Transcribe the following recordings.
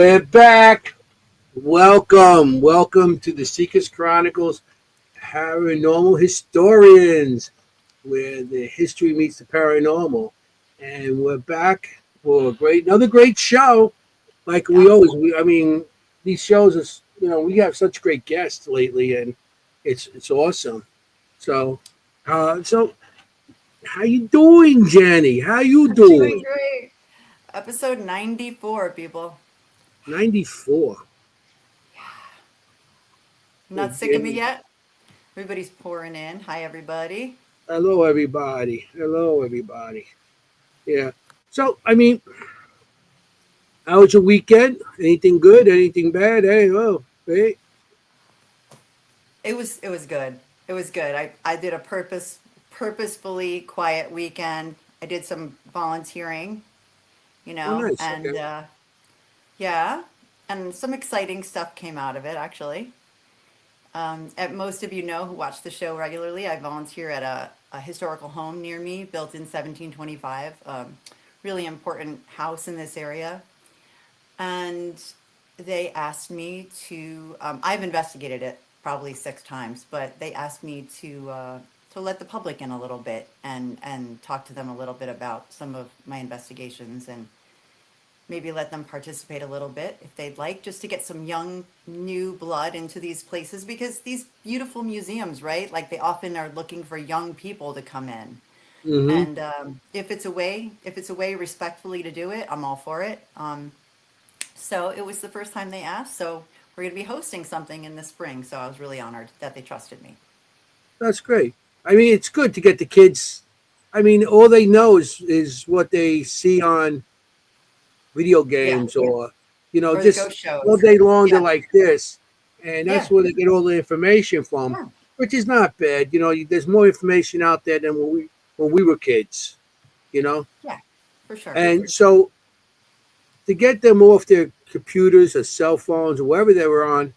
We're back. Welcome to the Seekers Chronicles Paranormal Historians, where the history meets the paranormal. And we're back for another great show. Like we Yeah. always, these shows is, we have such great guests lately, and it's awesome. So, so how you doing, Jenny? How you I'm doing doing? great. Episode 94, people. 94. Not sick of me yet? Everybody's pouring in. Hi, everybody. Hello, everybody. Hello, everybody. Yeah. So, how was your weekend? Anything good? Anything bad? Hey. It was good. It was good. I did a purposefully quiet weekend. I did some volunteering, Oh, nice. and Okay. yeah, and some exciting stuff came out of it actually. At most of you know who watch the show regularly, I volunteer at a historical home near me, built in 1725. Really important house in this area. And they asked me to, I've investigated it probably 6 times, but they asked me to let the public in a little bit and talk to them a little bit about some of my investigations and maybe let them participate a little bit if they'd like, just to get some young, new blood into these places because these beautiful museums, right? Like they often are looking for young people to come in. Mm-hmm. And if it's a way respectfully to do it, I'm all for it. So it was the first time they asked. So we're going to be hosting something in the spring. So I was really honored that they trusted me. That's great. It's good to get the kids. All they know is what they see on video Yeah. games or, Or the just ghost all shows. day long they're Yeah. like this. And Yeah. that's where they get all the information from, Yeah. which is not bad. There's more information out there than when we were kids, you know? Yeah. For sure. And so to get them off their computers or cell phones or wherever they were on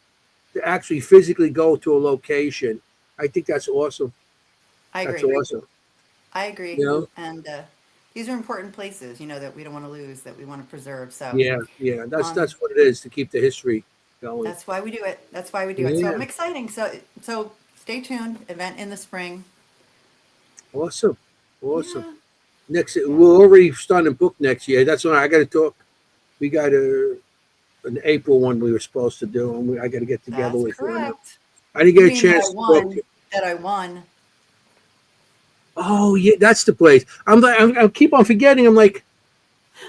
to actually physically go to a location. I think that's awesome. I That's agree. awesome. I You agree. know? And these are important places, that we don't want to lose, that we want to preserve. So Yeah. That's um, that's what it is to keep the history going. that's why we do it. That's why we do it. So Yeah. I'm exciting. So stay tuned. Event in the spring. Awesome. Awesome. Yeah. Next Yeah. we're already starting to book next year. That's why I gotta talk. We got an April one we were supposed to do, and I got to get together That's with you on that. correct. I didn't You get a mean that I chance to book won? it. That I won? Oh yeah, that's the place. I keep on forgetting. I'm like,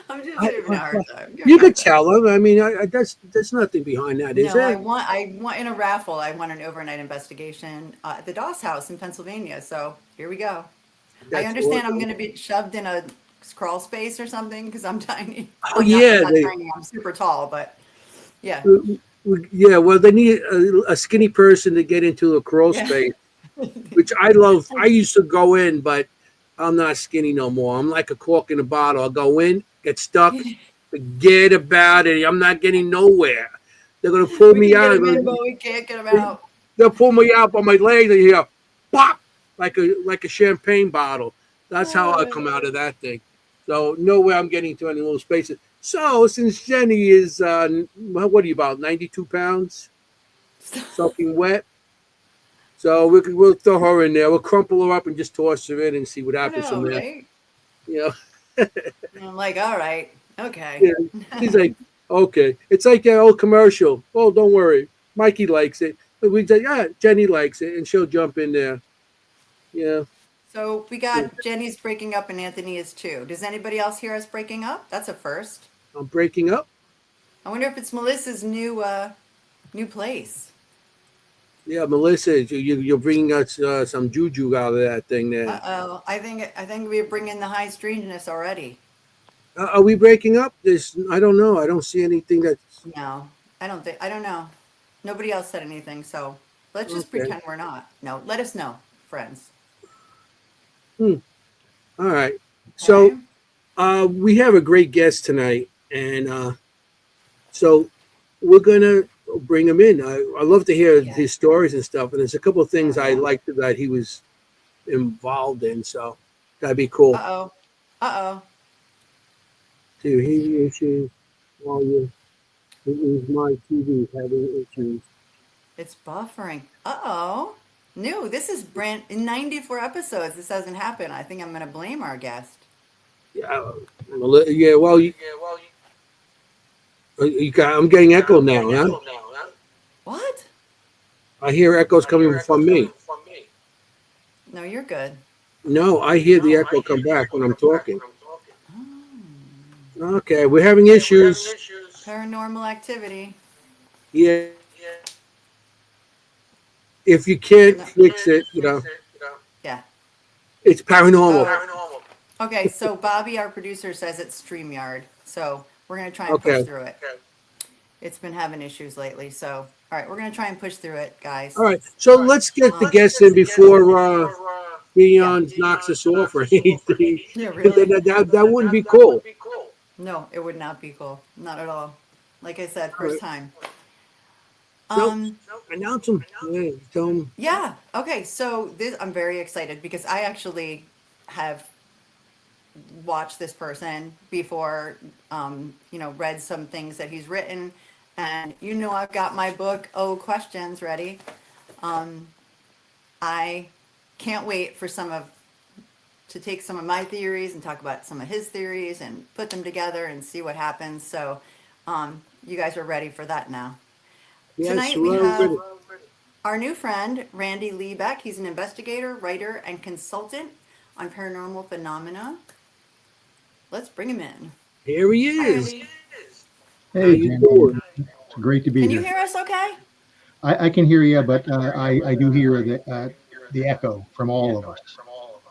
I'm just I, giving you a hard time. Give me you a hard could time. tell them. That's nothing behind that, is No, I it? won. I won in a raffle. I won an overnight investigation at the Doss House in Pennsylvania. So here we go. I That's understand I'm awesome. going to be shoved in a crawl space or something because I'm tiny. Oh I'm yeah, not tiny. I'm super tall, but yeah, yeah. Well, they need a skinny person to get into a crawl yeah. space, which I love. I used to go in, but I'm not skinny no more. I'm like a cork in a bottle. I'll go in, get stuck, forget about it. I'm not getting nowhere. They're gonna pull We me can get out. him in, but we can't get him out. They'll pull me out by my legs and hear pop like a champagne bottle. That's how I Uh, come out of that thing. So no way I'm getting to any little spaces. So since Jenny is what are you about 92 pounds, soaking wet. So we'll throw her in there. We'll crumple her up and just toss her in and see what I happens from know, there. right? You And I'm like, all right, okay. know, she's like, okay. It's like that old commercial. Oh, don't worry, Mikey likes it. But we say, yeah, Jenny likes it, and she'll jump in there. Yeah, So we got Jenny's breaking up and Anthony is too. Does anybody else hear us breaking up? That's a first. I'm breaking up. I wonder if it's Melissa's new place. Yeah, Melissa, you're bringing us some juju out of that thing there. Uh-oh. I think we're bringing the high strangeness already. Are we breaking up? I don't know. I don't see anything that's No, I don't know. Nobody else said anything, so let's just okay. pretend we're not. No, let us know, friends. Hmm. All right. So Okay? we have a great guest tonight, and so we're gonna bring him in. I love to hear Yeah. his stories and stuff, and there's a couple of Oh things I yeah. liked that he was involved in. So that'd be cool. Uh-oh. Uh-oh. To hear issues while you. It is my TV having issues. It's buffering. Uh-oh. New. This is brand in 94 episodes. This hasn't happened. I think I'm going to blame our guest. Yeah, yeah. Well, I'm getting echo now. Huh? What? I hear echoes coming from me. No, you're good. No, I hear the echo come back when I'm talking. Oh. Okay, we're having issues. Paranormal activity. Yeah, if you can't No. fix it, Yeah. it's paranormal. Oh. Okay, so Bobby, our producer, says it's StreamYard. So we're going to try and push Okay. through it. It's been having issues lately. So, all right, we're going to try and push through it, All guys. right. So let's get the guests in before Yeah. Dion knocks us off or anything. Yeah, And then really? that wouldn't be cool. No, it would not be cool. Not at all. Like I said, All first right. time. So Um, announce them. Yeah, tell them. yeah. Okay, so this I'm very excited because I actually have watched this person before, read some things that he's written. And I've got my book, Oh Questions, ready. Um, I can't wait for to take some of my theories and talk about some of his theories and put them together and see what happens. So, you guys are ready for that now. Yes, Tonight we we're have ready. our new friend, Randy Liebeck. He's an investigator, writer, and consultant on paranormal phenomena. Let's bring him in. Here he Hi, is. Randy. How Hey, you Jenny. doing? It's great to be Can you here. hear us okay? I can hear you, but I do hear the echo from all of us.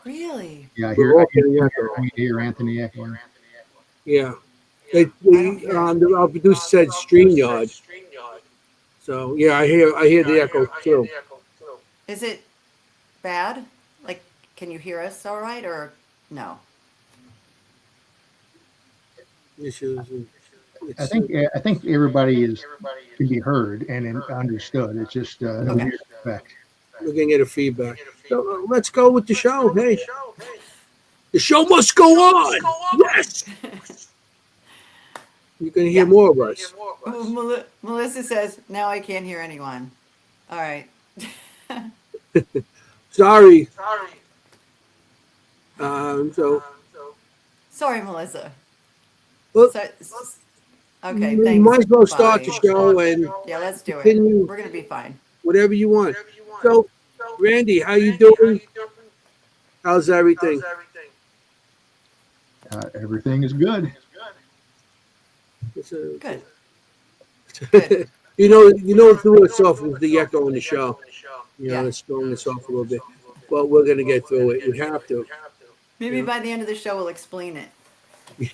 Really? Yeah, We're I all can getting echo. hear Anthony echoing. Yeah. I don't hear it. Our producer said StreamYard. So yeah, I hear the echo too. Is it bad? Like, can you hear us all right or no? Issues. I It's think I think everybody is can be heard and understood. It's just a Okay. weird effect. we're gonna get a feedback. So let's go with the show. Hey, the show must go on. Yes, you can hear Yeah. more of us. Oh, Melissa says, now I can't hear anyone. All right. Sorry. So Sorry, Melissa. well, So, okay, we thanks, might as well start Bobby. the show and Yeah, let's do it. continue We're going to be fine. whatever you want. So, Randy, how you doing? How's everything? Everything is good. It's Good. Good. threw us off with the echo in the show. Yeah. It's throwing us off a little bit. But we're gonna get through it. We have to. Maybe by the end of the show, we'll explain it.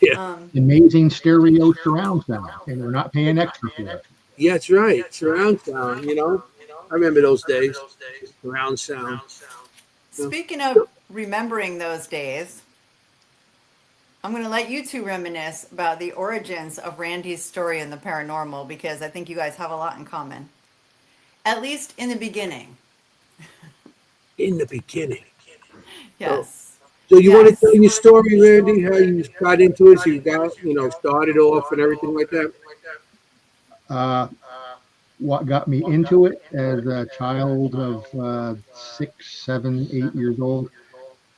Yeah. Amazing stereo surround sound, and we're not paying extra for it. Yeah, that's right. Surround sound, I remember those days. Surround sound. Speaking of remembering those days, I'm going to let you two reminisce about the origins of Randy's story in the paranormal because I think you guys have a lot in common. At least in the beginning. In the beginning. Yes. So you want to Yes. tell your story, Randy, how you got into it, so you got, started off and everything like that? Uh, what got me into it as a child of 6, 7, 8 years old?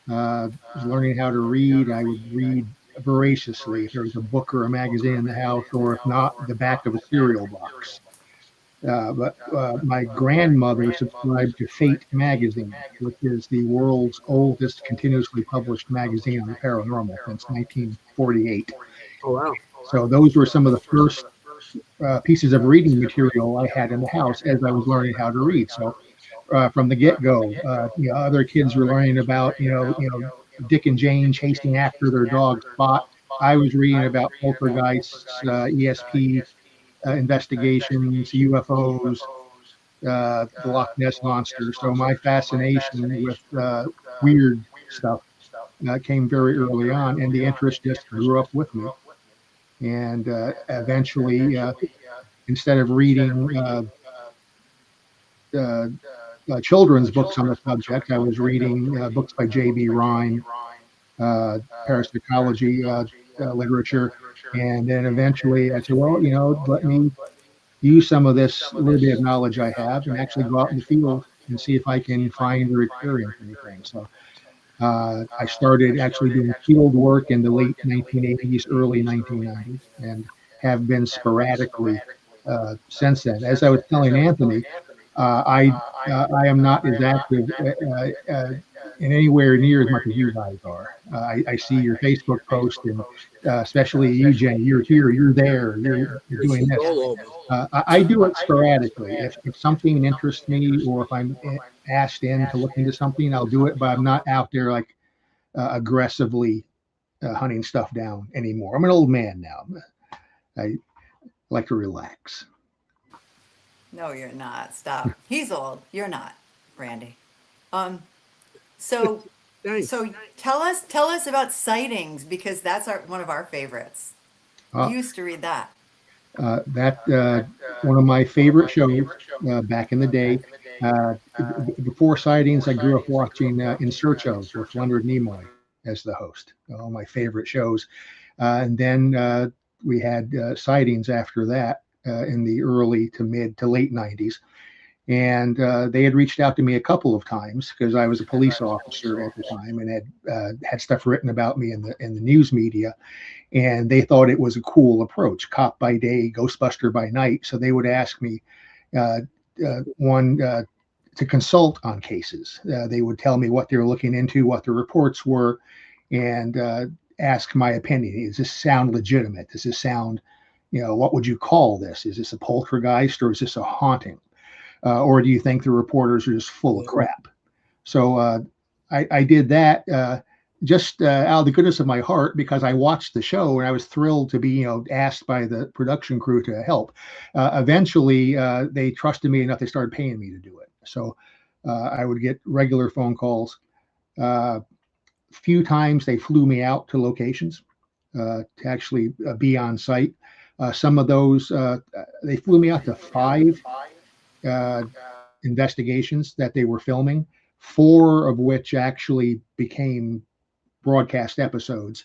Was learning how to read. I would read voraciously if there was a book or a magazine in the house, or if not, the back of a cereal box. But my grandmother subscribed to Fate magazine, which is the world's oldest continuously published magazine on the paranormal since 1948. Oh, wow. So those were some of the first pieces of reading material I had in the house as I was learning how to read. So from the get-go, other kids were learning about Dick and Jane chasing after their dog Spot. I was reading about poltergeists, ESP investigations, UFOs, the Loch Ness monster. So my fascination with weird stuff came very early on, and the interest just grew up with me. And eventually, instead of reading uh, children's books on the subject, I was reading books by J.B. Rhine, parapsychology literature, and then eventually I said, well, let me use some of this little bit of knowledge I have and actually go out in the field and see if I can find or experience anything. So I started actually doing field work in the late 1980s, early 1990s, and have been sporadically since then. As I was telling Anthony, I am not as active in anywhere near as much as you guys are. I see your Facebook post, and especially you, Jenny. You're here, you're there, you're This doing is this. all over. I do it sporadically. If something interests me, or if I'm asked in to look into something, I'll do it. But I'm not out there like aggressively hunting stuff down anymore. I'm an old man now. I like to relax. No, you're not. Stop. He's old. You're not, Randy. Um, so Thanks. so tell us about sightings because that's one of our favorites. You Uh, used to read that. that one of my favorite shows back in the day. Before Sightings, I grew up watching In Search Of with Leonard Nimoy as the host. All my favorite shows. And then we had Sightings after that in the early to mid to late 90s. And they had reached out to me a couple of times because I was a police officer at the time and had stuff written about me in the news media, and they thought it was a cool approach, cop by day, ghostbuster by night. So they would ask me uh, one to consult on cases. They would tell me what they were looking into, what the reports were, and ask my opinion. Does this sound legitimate? Does this sound, what would you call this? Is this a poltergeist or is this a haunting? Or do you think the reporters are just full of crap? So I did that just out of the goodness of my heart because I watched the show and I was thrilled to be asked by the production crew to help. Eventually, they trusted me enough; they started paying me to do it. So I would get regular phone calls. Few times they flew me out to locations to actually be on site. Some of those they flew me out to 5 uh, investigations that they were filming, 4 of which actually became broadcast episodes,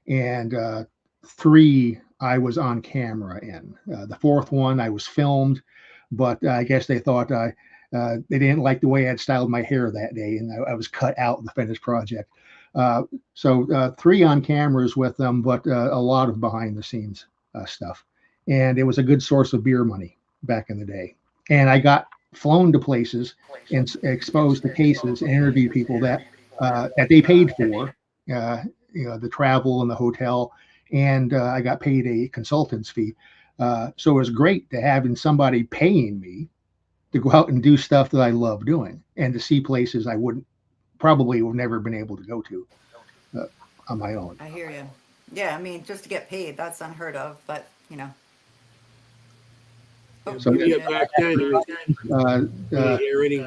and 3 I was on camera in. The 4th one I was filmed, but I guess they thought they didn't like the way I'd styled my hair that day, and I was cut out in the finished project. So 3 on cameras with them, but a lot of behind the scenes stuff. And it was a good source of beer money back in the day. And I got flown to places and exposed to cases and interviewed people that they paid for, the travel and the hotel, and I got paid a consultant's fee. So it was great to having somebody paying me to go out and do stuff that I love doing and to see places I would never been able to go to on my own. I hear you. Yeah, I mean, just to get paid, that's unheard of, but Oh, So Yeah, back then, uh, you uh, hear any.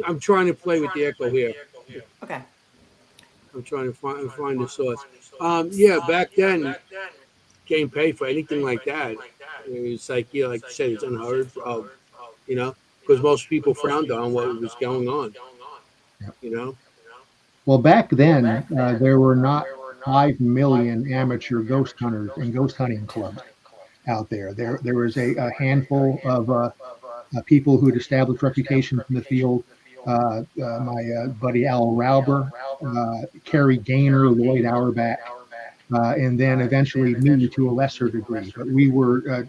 I'm trying to play with the echo here. okay. I'm trying to find the source. Yeah, back then, getting paid for anything like that, it's like like you said, it's unheard of. Because most people frowned on what was going on. yeah. You know. Well, back then, there were not 5 million amateur ghost hunters and ghost hunting clubs out there. There was a handful of people who had established reputations in the field. My buddy Al Rauber, Kerry Gaynor, Lloyd Auerbach, and then eventually me to a lesser degree. But we were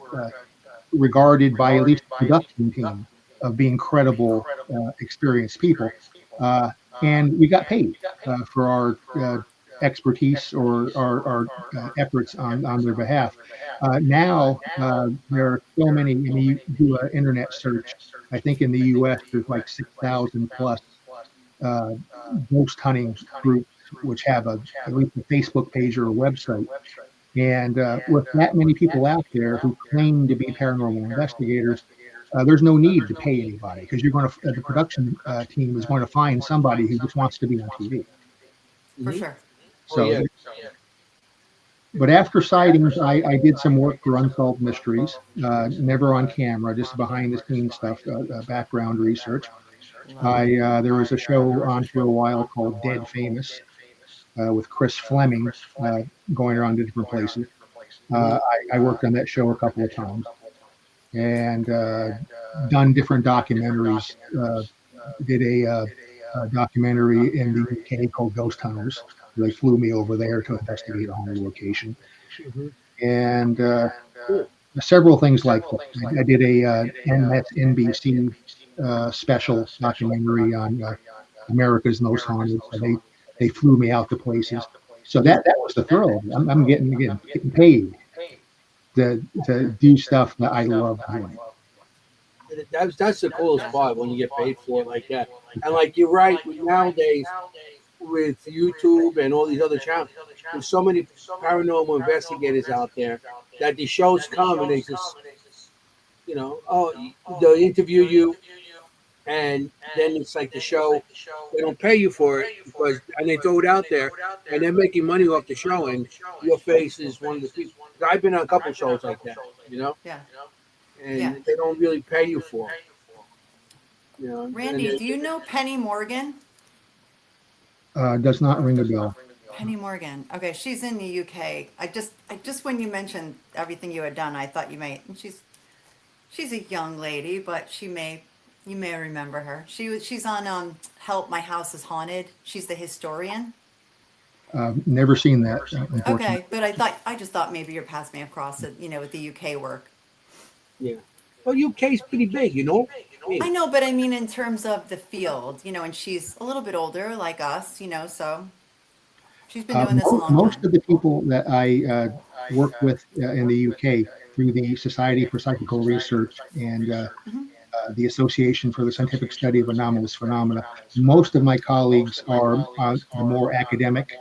regarded by at least the production team of being credible, experienced people. And we got paid for our expertise or our efforts on their behalf. Now, there are so many, I mean, you do an internet search. I think in the US, there's like 6,000 plus uh, ghost hunting groups, which have at least a Facebook page or a website. And with that many people out there who claim to be paranormal investigators, there's no need to pay anybody because the production team is going to find somebody who just wants to be on TV. For Mm-hmm. sure. So, Yeah. but after sightings, I did some work for Unsolved Mysteries, never on camera, just behind the scenes stuff, background research. Love it. There was a show on for a while called Dead Famous with Chris Fleming going around to different places. Mhm. I worked on that show a couple of times. and done different documentaries. Did a documentary in the UK called Ghost Hunters. They flew me over there to investigate a haunted location, Mhm. and Cool. several things like that. I did a NBC special documentary on America's Most Haunted. So they flew me out to places. So Yeah. that was the thrill. I'm getting paid to do stuff that I love doing. That's the coolest Yeah. part when you get paid for it like that. And like you're right, nowadays with YouTube and all these other channels, there's so many paranormal investigators out there that the shows come and they just, oh, they'll interview you, and then it's like the show, they don't pay you for it because, and they throw it out there, and they're making money off the show, and your face is one of the people. I've been on a couple shows like that, Yeah. Yeah. and they don't really pay you for them, and Randy, do you know Penny Morgan? Does not ring a bell. Penny Morgan. Okay, she's in the UK. I just when you mentioned everything you had done, I thought you might. And she's a young lady, but you may remember her. She's on Help My House is Haunted. She's the historian. Never seen that, unfortunately. Okay, but I just thought maybe your paths may have crossed it, with the UK work. yeah. Well, UK's pretty big, I know, but I mean in terms of the field, and she's a little bit older like us, so she's been doing this a long Most time. of the people that I work with in the UK through the Society for Psychical Research and Mhm. the Association for the Scientific Study of Anomalous Phenomena, most of my colleagues are the more academic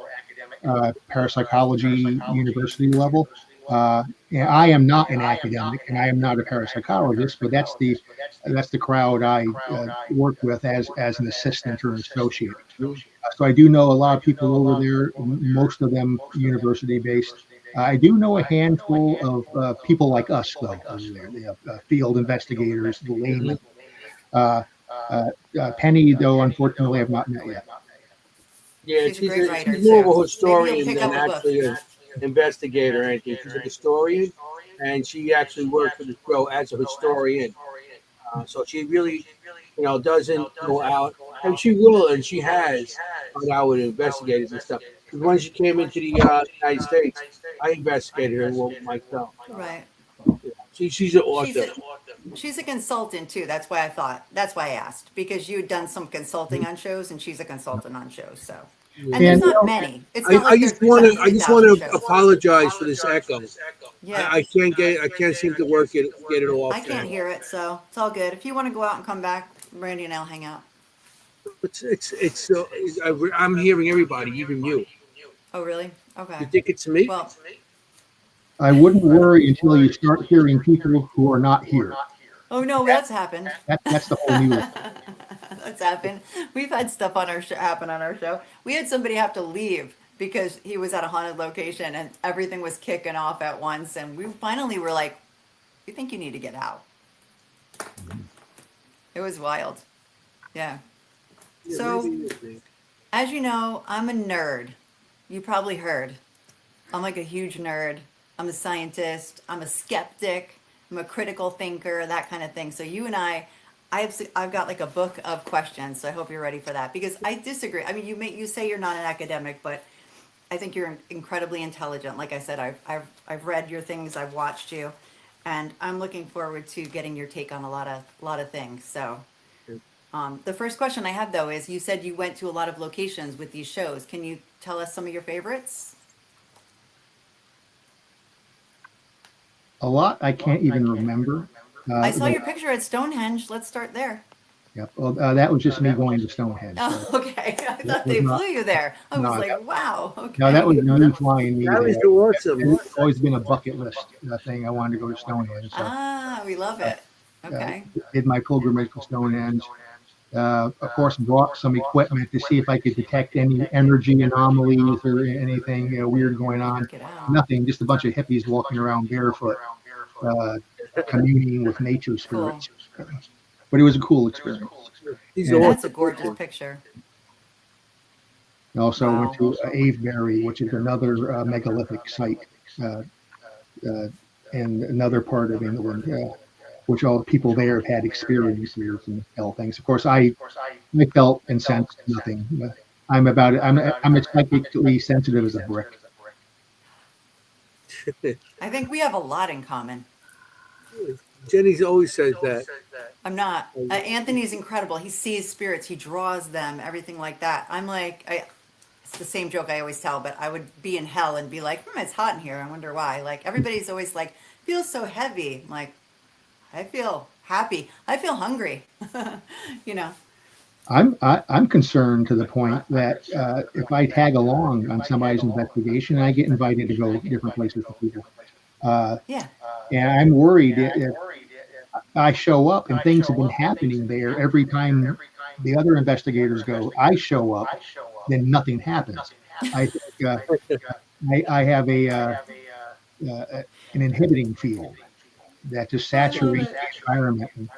parapsychology university level. And I am not an academic, and I am not a parapsychologist, but that's the crowd I work with as an assistant or an associate. So I do know a lot of people over there, most of them university based. I do know a handful of people like us, though, over there, the field investigators, the laymen. Uh, Penny, though, unfortunately, I've not met yet. Yeah, She's a great writer she's more of too. a Maybe you'll historian pick than up a book. actually an investigator or anything. She's a historian, and she actually worked for the show as a historian. So she really, doesn't go out, and she will, and she has gone out with investigators and stuff. Because when she came into the United States, I investigated her myself. Right. She's an She's author. a she's a consultant too. That's why I asked, because you had done some consulting on shows and she's a consultant on shows. So, and there's And not many. It's I, not I like there's just want to I just want 17,000 to shows. apologize for this echo. Yeah. I can't seem to get it I off can't now. hear it, so it's all good. If you want to go out and come back, Randy and I'll hang out. It's I'm hearing everybody, even you. Oh, really? You Okay. think it's me? Well, I wouldn't worry until you start hearing people who are not here. oh no, that's happened. That's the whole new. That's happened. We've had stuff on our show happen on our show. We had somebody have to leave because he was at a haunted location and everything was kicking off at once, and we finally were like, "We think you need to get out." It was wild. Yeah. Yeah, So, maybe it is me. as you know, I'm a nerd. You probably heard. I'm like a huge nerd. I'm a scientist. I'm a skeptic. I'm a critical thinker, that kind of thing. So you and I've got like a book of questions. So I hope you're ready for that because I disagree. I mean, you say you're not an academic, but I think you're incredibly intelligent. Like I said, I've read your things. I've watched you, and I'm looking forward to getting your take on a lot of things. So. The first question I have though is you said you went to a lot of locations with these shows. Can you tell us some of your favorites? A lot I can't even remember. I saw your picture at Stonehenge. Let's start there. Yep. Well, that was just me going to Stonehenge. Oh, okay. I That thought was they not- flew you there. I was no, like, wow. No, that was Okay. me flying me That was there. awesome. It's always been a bucket list thing. I wanted to go to Stonehenge. So Ah, we love it. Okay. did my pilgrimage to Stonehenge. Of course, brought some equipment to see if I could detect any energy anomalies or anything weird going on. Check it out. Nothing, just a bunch of hippies walking around barefoot, communing with nature Cool. spirits. But it was a cool experience. These And are That's a awesome. gorgeous picture. I also Wow. went to Avebury, which is another megalithic site in another part of England. which all the people there have had experiences and all things. Of course, I felt and sensed nothing. I'm as psychically sensitive as a brick. I think we have a lot in common. Jenny's always says that. I'm not. Anthony's incredible. He sees spirits, he draws them, everything like that. I'm like, it's the same joke I always tell, but I would be in hell and be like, it's hot in here. I wonder why. Like, everybody's always like, feels so heavy. I'm like, I feel happy. I feel hungry. you know? I'm concerned to the point that if I tag along on somebody's investigation, I get invited to go different places with people. Yeah. And I'm worried if I show up and things have been happening there every time the other investigators go, I show up, then nothing happens. I think I have an inhibiting field that just saturates the environment. And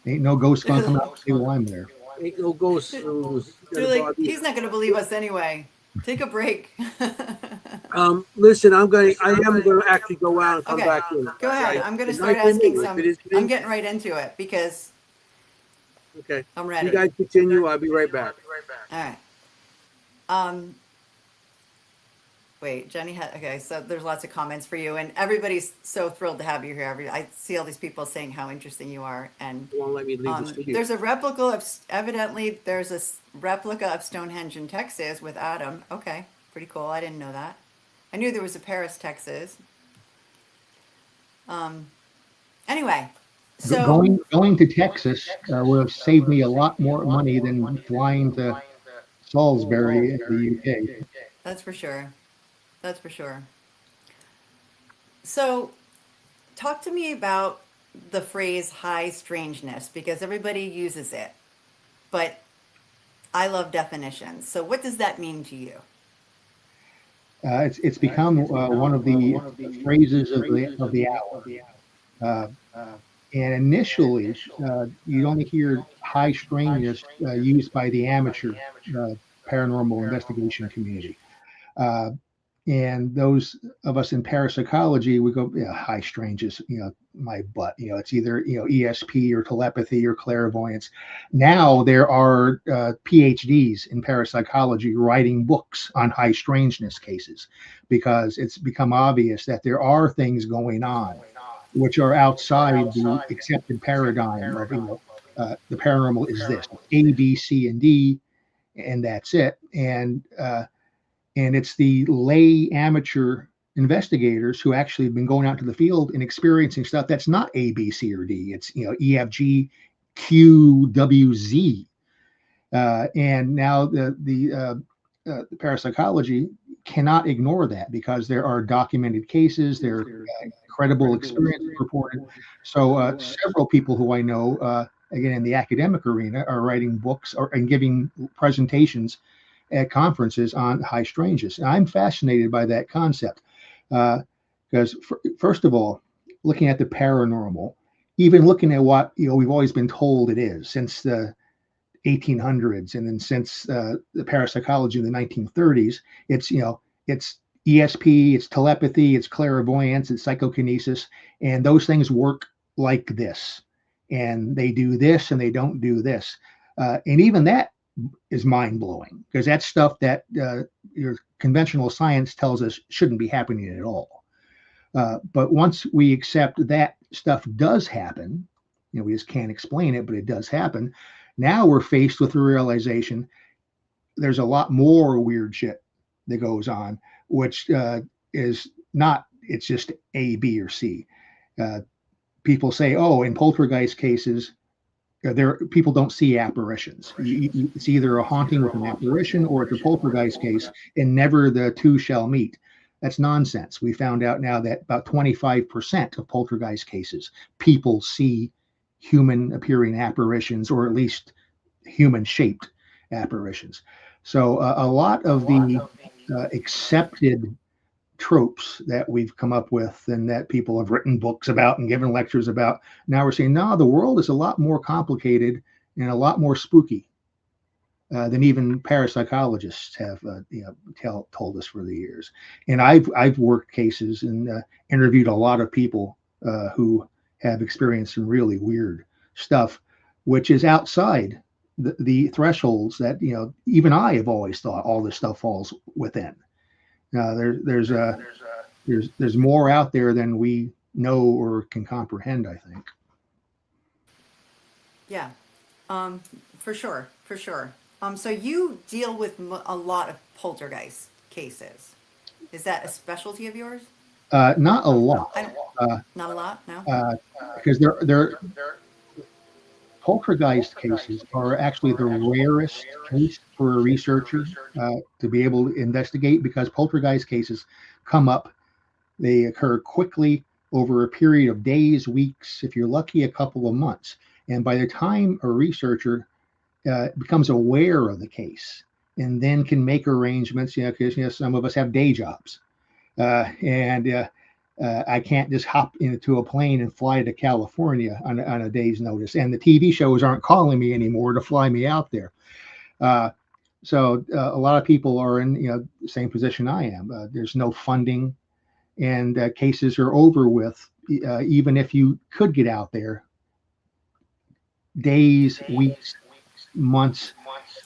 ain't no ghost gonna come out and say, well, I'm there. Ain't no ghost. They're like, he's not going to believe us anyway. Take a break. Listen, I am going to actually go out and come Okay. back in. Go ahead. I'm going to Good start night for asking me. some. If it is I'm me, getting right into it because okay. I'm ready. You guys continue. I'll be right back. All right. Wait, Jenny had, okay, so there's lots of comments for you, and everybody's so thrilled to have you here. I see all these people saying how interesting you are, and You won't let me leave the studio. there's a replica of, evidently, there's a replica of Stonehenge in Texas with Adam. Okay, pretty cool. I didn't know that. I knew there was a Paris, Texas. Anyway, so Going to Texas would have saved me a lot more money than flying to Salisbury in the UK. that's for sure. That's for sure. So, talk to me about the phrase high strangeness because everybody uses it, but I love definitions. So, what does that mean to you? It's become one of the phrases of the hour. And initially, you'd only hear high strangeness used by the amateur paranormal investigation community. And those of us in parapsychology, we go, yeah, high strangeness, my butt. It's either, ESP or telepathy or clairvoyance. Now there are PhDs in parapsychology writing books on high strangeness cases because it's become obvious that there are things going on which are outside the accepted paradigm of, the paranormal is this, A, B, C, and D, and that's it. And it's the lay amateur investigators who actually have been going out to the field and experiencing stuff that's not A, B, C, or D. It's E, F, G, Q, W, Z. And now the parapsychology cannot ignore that because there are documented cases, there are credible experiences reported. So several people who I know, again in the academic arena, are writing books and giving presentations at conferences on high strangeness. And I'm fascinated by that concept because, first of all, looking at the paranormal, even looking at what we've always been told it is since the 1800s, and then since the parapsychology in the 1930s, it's ESP, it's telepathy, it's clairvoyance, it's psychokinesis, and those things work like this, and they do this and they don't do this, and even that is mind-blowing because that's stuff that your conventional science tells us shouldn't be happening at all. But once we accept that stuff does happen, we just can't explain it, but it does happen. Now we're faced with the realization there's a lot more weird shit that goes on, which is not, it's just A, B, or C. People say, oh, in poltergeist cases, people don't see apparitions. It's either a haunting with an apparition or it's a poltergeist case, and never the two shall meet. That's nonsense. We found out now that about 25% of poltergeist cases, people see human appearing apparitions, or at least human shaped apparitions. So a lot of the accepted tropes that we've come up with and that people have written books about and given lectures about, now we're saying, no, the world is a lot more complicated and a lot more spooky than even parapsychologists have told us for the years. And I've worked cases and interviewed a lot of people who have experienced some really weird stuff, which is outside the thresholds that even I have always thought all this stuff falls within. There's more out there than we know or can comprehend, I think. Yeah, for sure, for sure. So you deal with a lot of poltergeist cases. Is that a specialty of yours? Not a lot, I don't, not a lot, no? because they're poltergeist cases are actually the rarest case for a researcher to be able to investigate, because poltergeist cases come up, they occur quickly over a period of days, weeks, if you're lucky, a couple of months. And by the time a researcher becomes aware of the case and then can make arrangements, because some of us have day jobs, and I can't just hop into a plane and fly to California on a day's notice. And the TV shows aren't calling me anymore to fly me out there. So a lot of people are in the same position I am. There's no funding, and cases are over with. Even if you could get out there, days, weeks, months.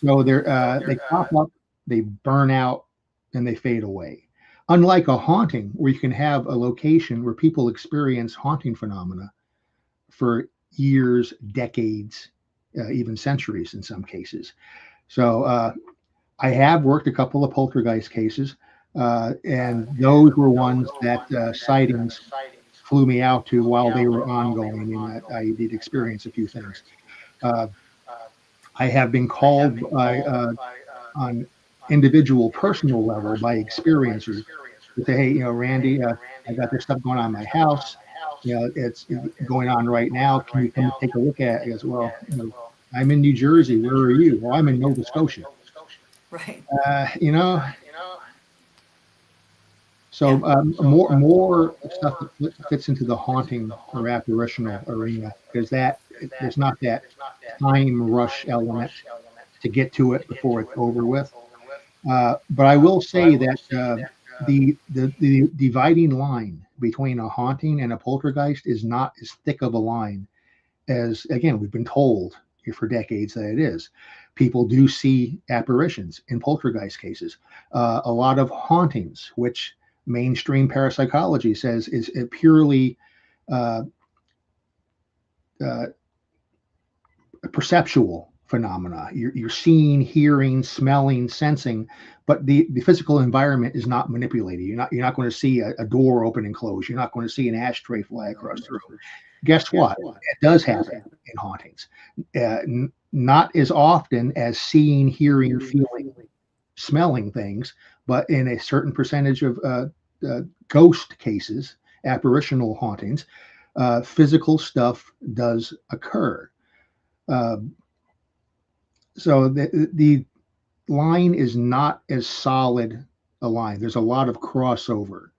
So they pop up, they burn out, and they fade away. Unlike a haunting, where you can have a location where people experience haunting phenomena for years, decades, even centuries in some cases. So I have worked a couple of poltergeist cases, and those were ones that sightings flew me out to while they were ongoing, and that I did experience a few things. I have been called on individual personal level by experiencers to say, hey, Randy, I got this stuff going on in my house. It's going on right now. Can you come take a look at it? As well, I'm in New Jersey. Where are you? Well, I'm in Nova Scotia. Right. So more stuff that fits into the haunting or apparitional arena, because there's not that time rush element to get to it before it's over with. But I will say that the dividing line between a haunting and a poltergeist is not as thick of a line as, again, we've been told for decades that it is. People do see apparitions in poltergeist cases. A lot of hauntings, which mainstream parapsychology says is a purely perceptual phenomena. You're seeing, hearing, smelling, sensing, but the physical environment is not manipulated. You're not going to see a door open and close. You're not going to see an ashtray fly across the room. Guess what? It does happen in hauntings. Not as often as seeing, hearing, feeling, smelling things, but in a certain percentage of ghost cases, apparitional hauntings, physical stuff does occur. So the line is not as solid a line. There's a lot of crossover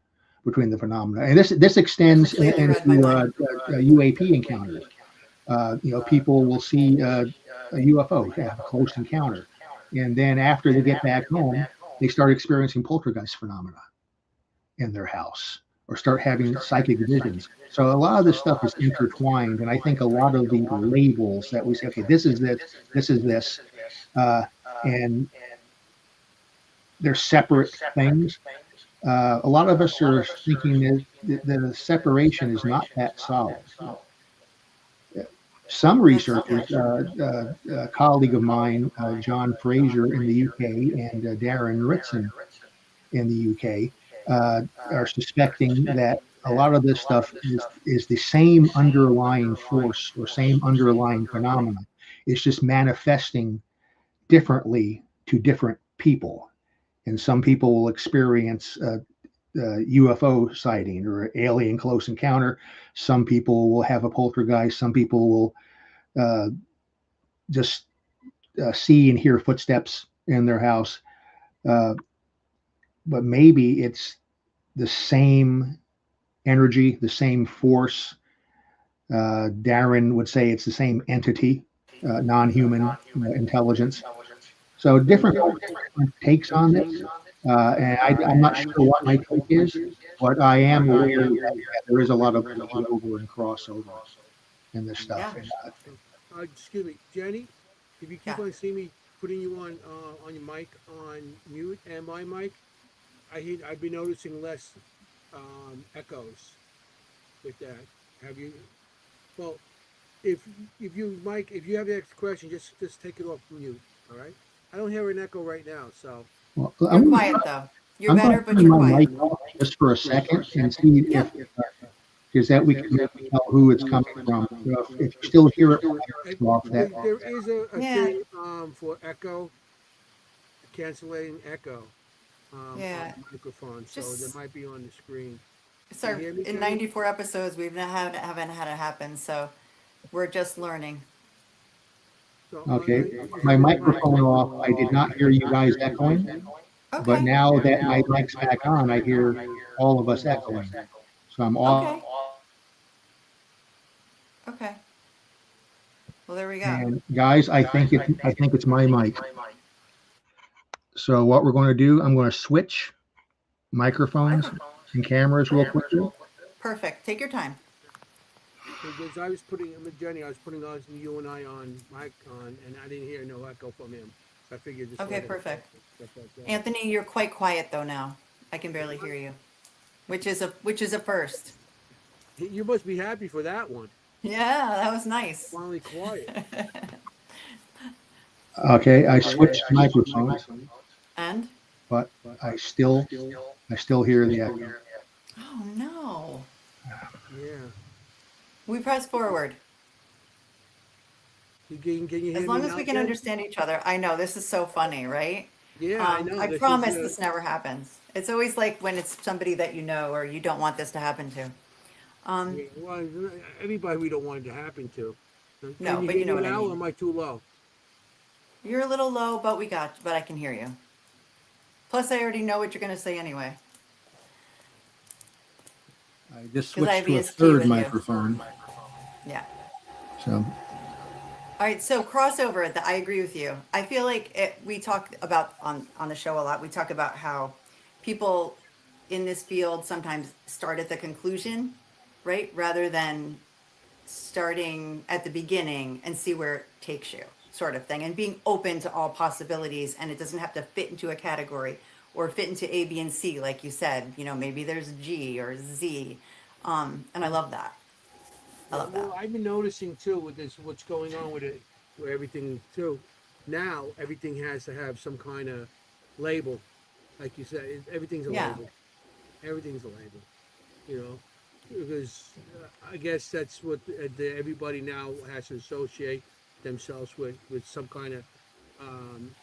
between the phenomena, and this extends into UAP encounters. People will see a UFO, have a close encounter, and then after they get back home, they start experiencing poltergeist phenomena in their house, or start having psychic visions. So a lot of this stuff is intertwined, and I think a lot of the labels that we say, okay, this is this, and they're separate things. A lot of us are thinking that the separation is not that solid. Some researchers, a colleague of mine, John Fraser in the UK, and Darren Ritson in the UK, are suspecting that a lot of this stuff is the same underlying force or same underlying phenomena. It's just manifesting differently to different people. And some people will experience UFO sighting or alien close encounter. Some people will have a poltergeist. Some people will just see and hear footsteps in their house. But maybe it's the same energy, the same force. Darren would say it's the same entity, non-human intelligence. So different takes on this, and I'm not sure what my take is, but I am aware that there is a lot of bleed over and crossover in this stuff. Yeah. Excuse me, Jenny. If you keep Yeah. on seeing me putting you on your mic on mute and my mic, I've been noticing less echoes with that. Have you? Well, if if you have the next question, just take it off mute. All right. I don't hear an echo right now, so Well, You're quiet though. You're I'm going better, to but turn you're my quiet. mic off just for a second and see Yeah. if is that we can maybe tell who it's coming from. If you still hear it, off that. there is a Yeah. thing for echo, canceling echo on Yeah. the microphone, so there Just might be on the screen. it's Can you our hear me, in Jenny? 94 episodes we've not haven't had it happen, so we're just learning. So Okay, is my everybody? microphone off. I did not hear you guys echoing, but Okay. now that my mic's back on, I hear all of us echoing. So I'm off. Okay. Okay. Well, there we go. And guys, I think it's my mic. So what we're going to do, I'm going to switch microphones Perfect. and cameras real quickly. Perfect. Take your time. Because I was putting Jenny, I was putting us you and I on mic on, and I didn't hear no echo from him. So I figured just Okay, let it perfect. stuff like that. Anthony, you're quite quiet though now. I can barely hear you, which is a first. You must be happy for that one. Yeah, that was nice. Finally quiet. Okay, I switched microphones, And but I still hear the echo. oh no, Yeah. we press forward. Can you As hear me long as now, we can Jen? understand each other. I know this is so funny, right? Yeah, I know. I This is promise this never happens. It's always like when it's somebody that you know or you don't want this to happen to. yeah, well, everybody we don't want it to happen to. Can No, you but hear you know me what I now, or mean. am I too low? You're a little low, but I can hear you. Plus, I already know what you're going to say anyway, I just because I switched have to a ESP third with you. microphone. Yeah. So All right, so crossover. I agree with you. I feel like we talk about on the show a lot. We talk about how people in this field sometimes start at the conclusion, right, rather than starting at the beginning and see where it takes you, sort of thing, and being open to all possibilities. And it doesn't have to fit into a category or fit into A, B, and C, like you said. You know, maybe there's G or Z, and I love that. I Yeah, love that. well, I've been noticing too with this, what's going on with it, where everything too. Now everything has to have some kind of label, like you said. Everything's a Yeah. label. Everything's a label. You know, because I guess that's what everybody now has to associate themselves with some kind of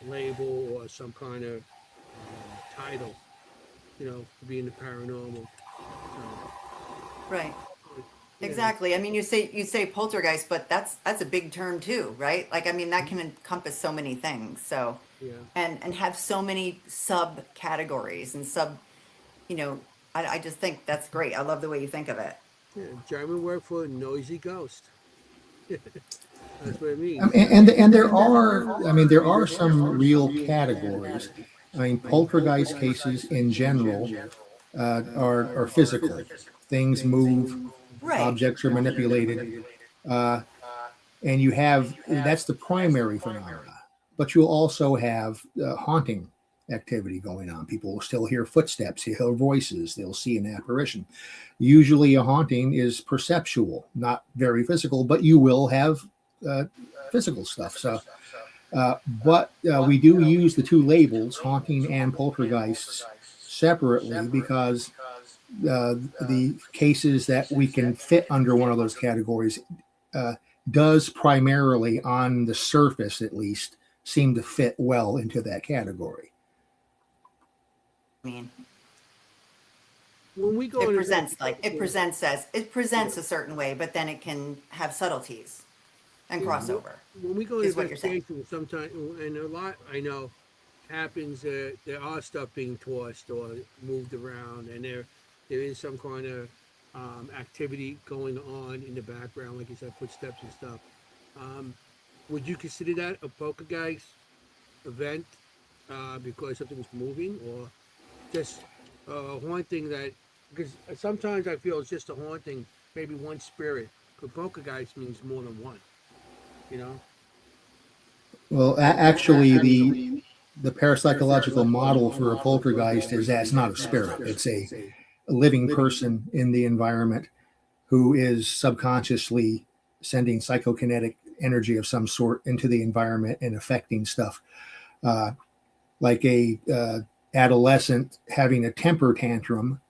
label or some kind of title. You know, to be in the paranormal. So Right. yeah, Exactly. I mean, you say poltergeist, but that's a big term too, right? Like, I mean, that can encompass so many things. So, yeah. and have so many subcategories and you know, I just think that's great. I love the way you think of it. Yeah, German word for noisy ghost. That's what it means. and there are, I mean, there are some real categories. I mean, poltergeist cases in general are physical. Things move, Right. objects are manipulated, uh, and you have that's the primary phenomena. But you'll also have haunting activity going on. People will still hear footsteps, hear voices, they'll see an apparition. Usually, a haunting is perceptual, not very physical, but you will have uh, physical stuff. So, but we do use the two labels, haunting and poltergeists, separately because the cases that we can fit under one of those categories uh, does primarily, on the surface at least, seem to fit well into that category. I mean, When we go it on presents like investigation, it presents a certain way, but then it can have subtleties and yeah, crossover, when we go on is what you're saying. investigation, sometimes, and a lot I know happens, there are stuff being tossed or moved around, and there is some kind of activity going on in the background, like you said, footsteps and stuff. Um, would you consider that a poltergeist event because something was moving, or just one thing that because sometimes I feel it's just a haunting, maybe one spirit. But poltergeist means more than one. You know. Well, actually, the parapsychological model for a poltergeist is that it's not a spirit; it's a living person in the environment who is subconsciously sending psychokinetic energy of some sort into the environment and affecting stuff, uh, like a adolescent having a temper tantrum,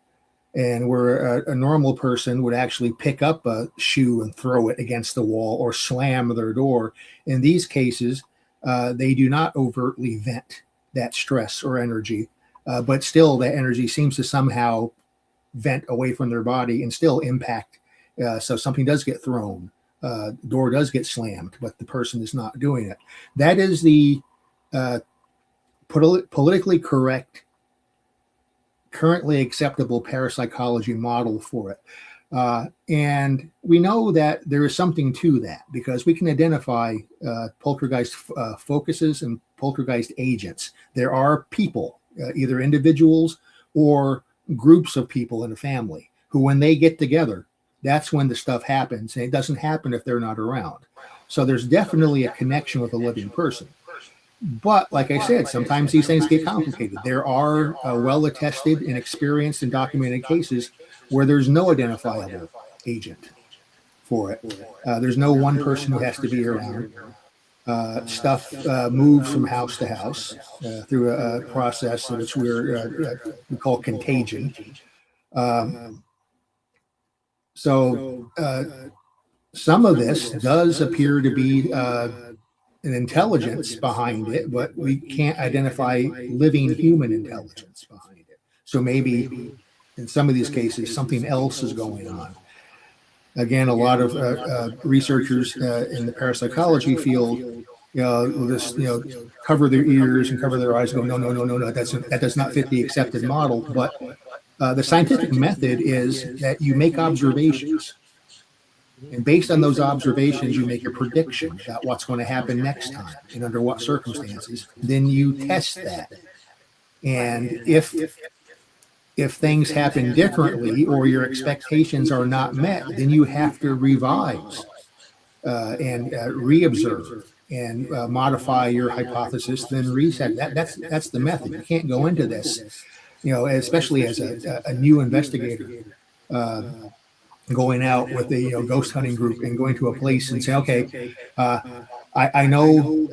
and where a normal person would actually pick up a shoe and throw it against the wall or slam their door. In these cases, they do not overtly vent that stress or energy, but still that energy seems to somehow vent away from their body and still impact. So something does get thrown, door does get slammed, but the person is not doing it. That is the uh, politically correct, currently acceptable parapsychology model for it. And we know that there is something to that because we can identify poltergeist focuses and poltergeist agents. There are people, either individuals or groups of people in a family, who, when they get together, that's when the stuff happens. And it doesn't happen if they're not around. So there's definitely a connection with a living person. But like I said, sometimes these things get complicated. There are well attested and experienced and documented cases where there's no identifiable agent for it. There's no one person who has to be around. Stuff moves from house to house through a process which we call contagion. Um, so some of this does appear to be an intelligence behind it, but we can't identify living human intelligence behind it. So maybe in some of these cases, something else is going on. Again, a lot of researchers in the parapsychology field, will just cover their ears and cover their eyes, and go, no, no, no, no, no, that does not fit the accepted model. But the scientific method is that you make observations. And based on those observations, you make a prediction about what's going to happen next time and under what circumstances. Then you test that. And if things happen differently or your expectations are not met, then you have to revise and re-observe and modify your hypothesis, then reset. That's the method. You can't go into this, especially as a new investigator. Going out with a ghost hunting group and going to a place and say, okay, I know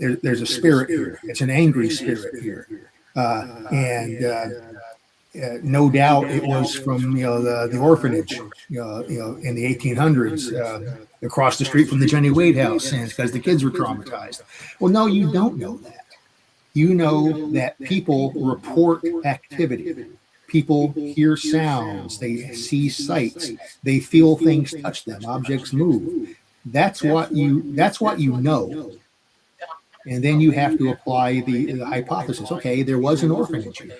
there's a spirit here. It's an angry spirit here, and no doubt it was from the orphanage, in the 1800s, across the street from the Jenny Wade house, and because the kids were traumatized. Well, no, you don't know that. You know that people report activity. People hear sounds, they see sights, they feel things touch them, objects move. That's what you know. And then you have to apply the hypothesis. Okay, there was an orphanage here.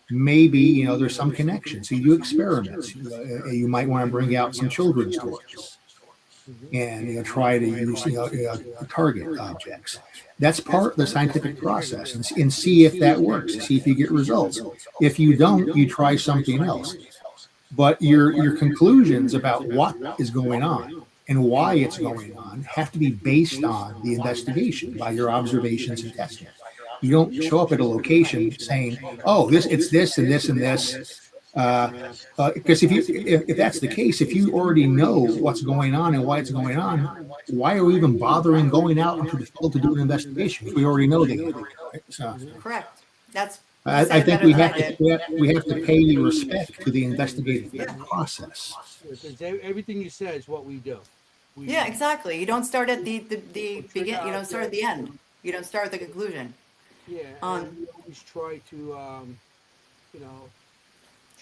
Maybe there's some connection. So you do experiments. You might want to bring out some children's toys and try to use target objects. That's part of the scientific process, and see if that works. See if you get results. If you don't, you try something else. But your conclusions about what is going on and why it's going on have to be based on the investigation by your observations and testing. You don't show up at a location saying, "Oh, it's this and this and this." Because if that's the case, if you already know what's going on and why it's going on, why are we even bothering going out into the field to do an investigation if we already know the answer? Right? So, Correct. That's I think we have to pay respect to the investigative process. Because everything you say is what we do. Yeah, exactly. You don't start at the begin. You don't start at the end. You don't start at the conclusion. Yeah, and we always try to,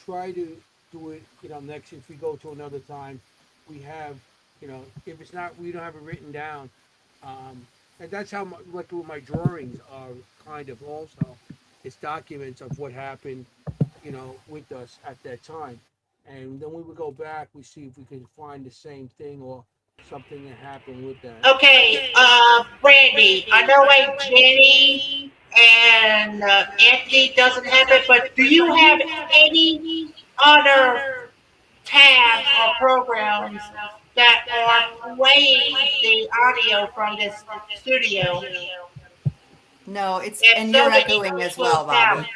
try to do it. Next, if we go to another time, we have, if it's not, we don't have it written down. And that's how what my drawings are kind of also. It's documents of what happened, with us at that time. And then when we go back, we see if we can find the same thing or something that happened with that. Okay, Brandy, I know like Jenny and Anthony doesn't have it, but do you have any other tabs or programs that are playing the audio from this studio. No, it's, If and so, you're they need to echoing be as well, closed down. Bobby.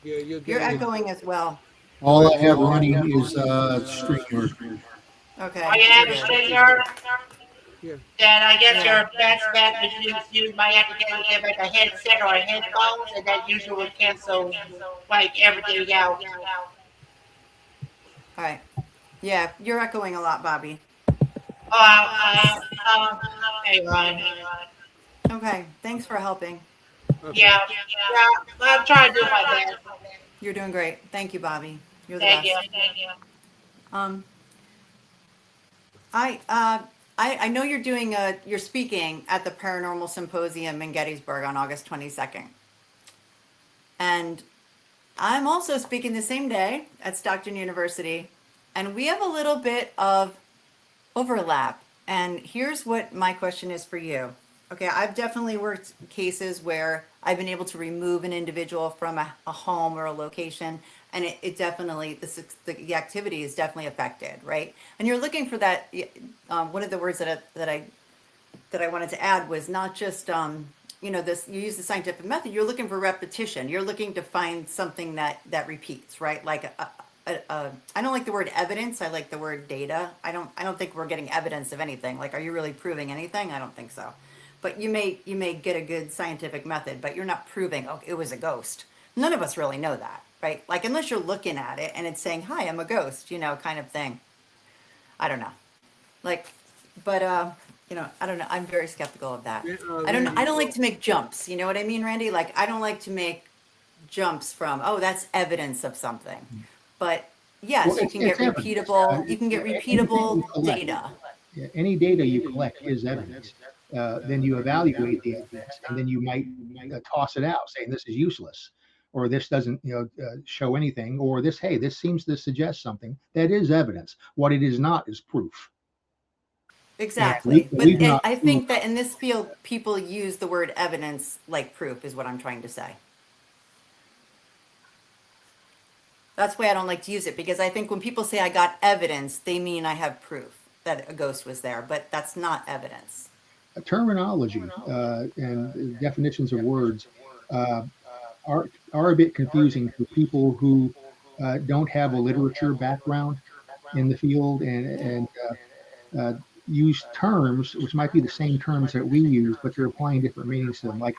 Yeah, you're You're getting it. echoing as well. All I Alright, have so running is StreamYard. Okay, Or you you're have a good. StreamYard, yeah. then I guess Yeah. your best bet is you might have to get like a headset or a headphones, and that usually would cancel like everything out. All right. Yeah, you're echoing a lot, Bobby. Hey, Ryan. Okay, thanks for helping. Okay. Yeah, I'm trying to do my best. You're doing great. Thank you, Bobby. You're the Thank you. best. Um, I I know you're doing you're speaking at the Paranormal Symposium in Gettysburg on August 22nd. And I'm also speaking the same day at Stockton University, and we have a little bit of overlap. And here's what my question is for you. Okay, I've definitely worked cases where I've been able to remove an individual from a home or a location, and it definitely, the activity is definitely affected, right? And you're looking for that. One of the words that I wanted to add was not just this, you use the scientific method, you're looking for repetition, you're looking to find something that repeats, right? Like I don't like the word evidence, I like the word data. I don't think we're getting evidence of anything. Like, are you really proving anything? I don't think so. But you may get a good scientific method, but you're not proving, oh, it was a ghost. None of us really know that, right? Like, unless you're looking at it and it's saying, hi, I'm a ghost, kind of thing. I don't know. Like, but I don't know. I'm very skeptical of that. Yeah, I don't Randy, like to make jumps. You know what I mean, Randy? Like, I don't like to make jumps from, oh, that's evidence of something. But yes, Well, you can get it's evidence. repeatable. You can get Anything you repeatable collect, data. any data you collect is evidence. Then you evaluate the evidence, and then you might toss it out, saying this is useless, or this doesn't, show anything, or this seems to suggest something. That is evidence. What it is not is proof. And Exactly. But we've not I proved. think that in this field, people use the word evidence like proof, is what I'm trying to say. That's why I don't like to use it, because I think when people say I got evidence, they mean I have proof that a ghost was there, but that's not evidence. Terminology and definitions of words uh, are a bit confusing for people who don't have a literature background in the field and use terms which might be the same terms that we use, but they're applying different meanings to them. Like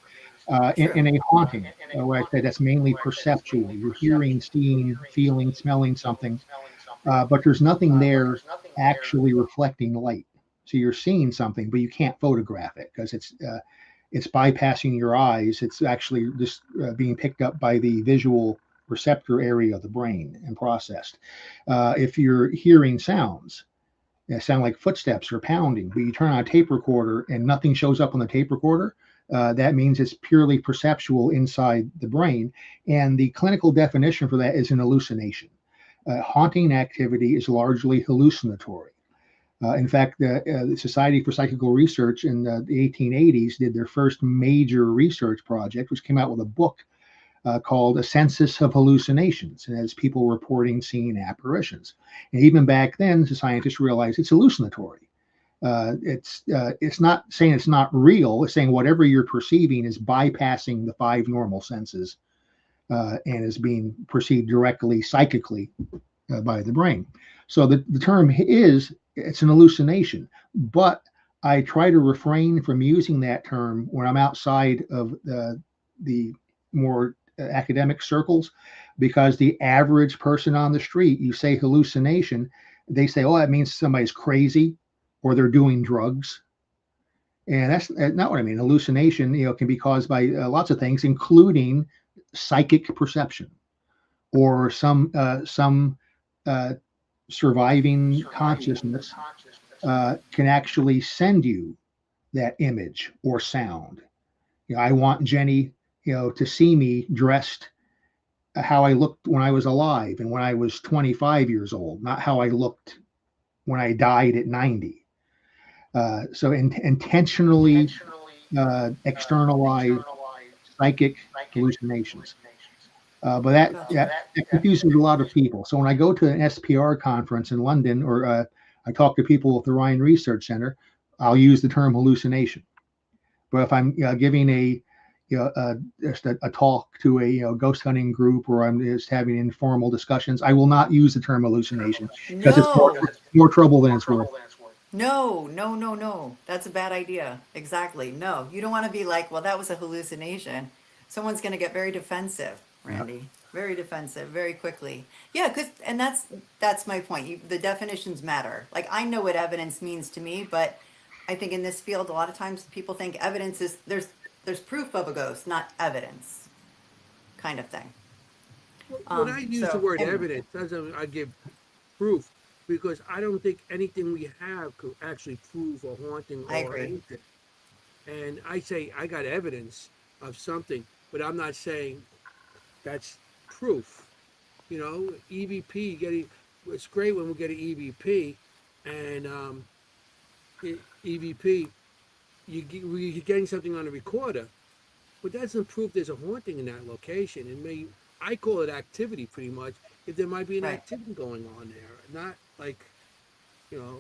in a haunting, where I said that's mainly perceptual. You're hearing, seeing, feeling, smelling something, but there's nothing there actually reflecting light. So you're seeing something, but you can't photograph it because it's bypassing your eyes. It's actually just being picked up by the visual receptor area of the brain and processed. If you're hearing sounds, they sound like footsteps or pounding, but you turn on a tape recorder and nothing shows up on the tape recorder. That means it's purely perceptual inside the brain. And the clinical definition for that is an hallucination. Haunting activity is largely hallucinatory. In fact, the Society for Psychical Research in the 1880s did their first major research project, which came out with a book called A Census of Hallucinations, and as people reporting seeing apparitions. And even back then, the scientists realized it's hallucinatory. It's not saying it's not real. It's saying whatever you're perceiving is bypassing the five normal senses and is being perceived directly psychically by the brain. So the term is, it's an hallucination, but I try to refrain from using that term when I'm outside of the more academic circles, because the average person on the street, you say hallucination, they say, oh, that means somebody's crazy or they're doing drugs. And that's not what I mean. Hallucination, can be caused by lots of things, including psychic perception or some surviving consciousness can actually send you that image or sound. I want Jenny, to see me dressed how I looked when I was alive and when I was 25 years old, not how I looked when I died at 90. So intentionally externalize psychic hallucinations. But that, Gotcha. that confuses a lot of people. So when I go to an SPR conference in London, or I talk to people at the Ryan Research Center, I'll use the term hallucination. But if I'm giving just a talk to a ghost hunting group, or I'm just having informal discussions, I will not use the term hallucination because it's No, more trouble than it's worth. no, no, no, no. That's a bad idea. Exactly. No, you don't want to be like, well, that was a hallucination. Someone's going to get very defensive, Yeah. Randy. Very defensive, very quickly. Yeah, because and that's my point. The definitions matter. Like I know what evidence means to me, but I think in this field, a lot of times people think evidence is there's proof of a ghost, not evidence, kind of thing. When I use the So word anyway, evidence, doesn't I give proof, because I don't think anything we have could actually prove a haunting I or agree. anything. And I say I got evidence of something, but I'm not saying that's proof. You know, EVP getting, it's great when we get an EVP, and EVP you're getting something on a recorder, but that doesn't prove there's a haunting in that location. It may, I call it activity pretty much, if there might be an right. activity going on there, not like, you know,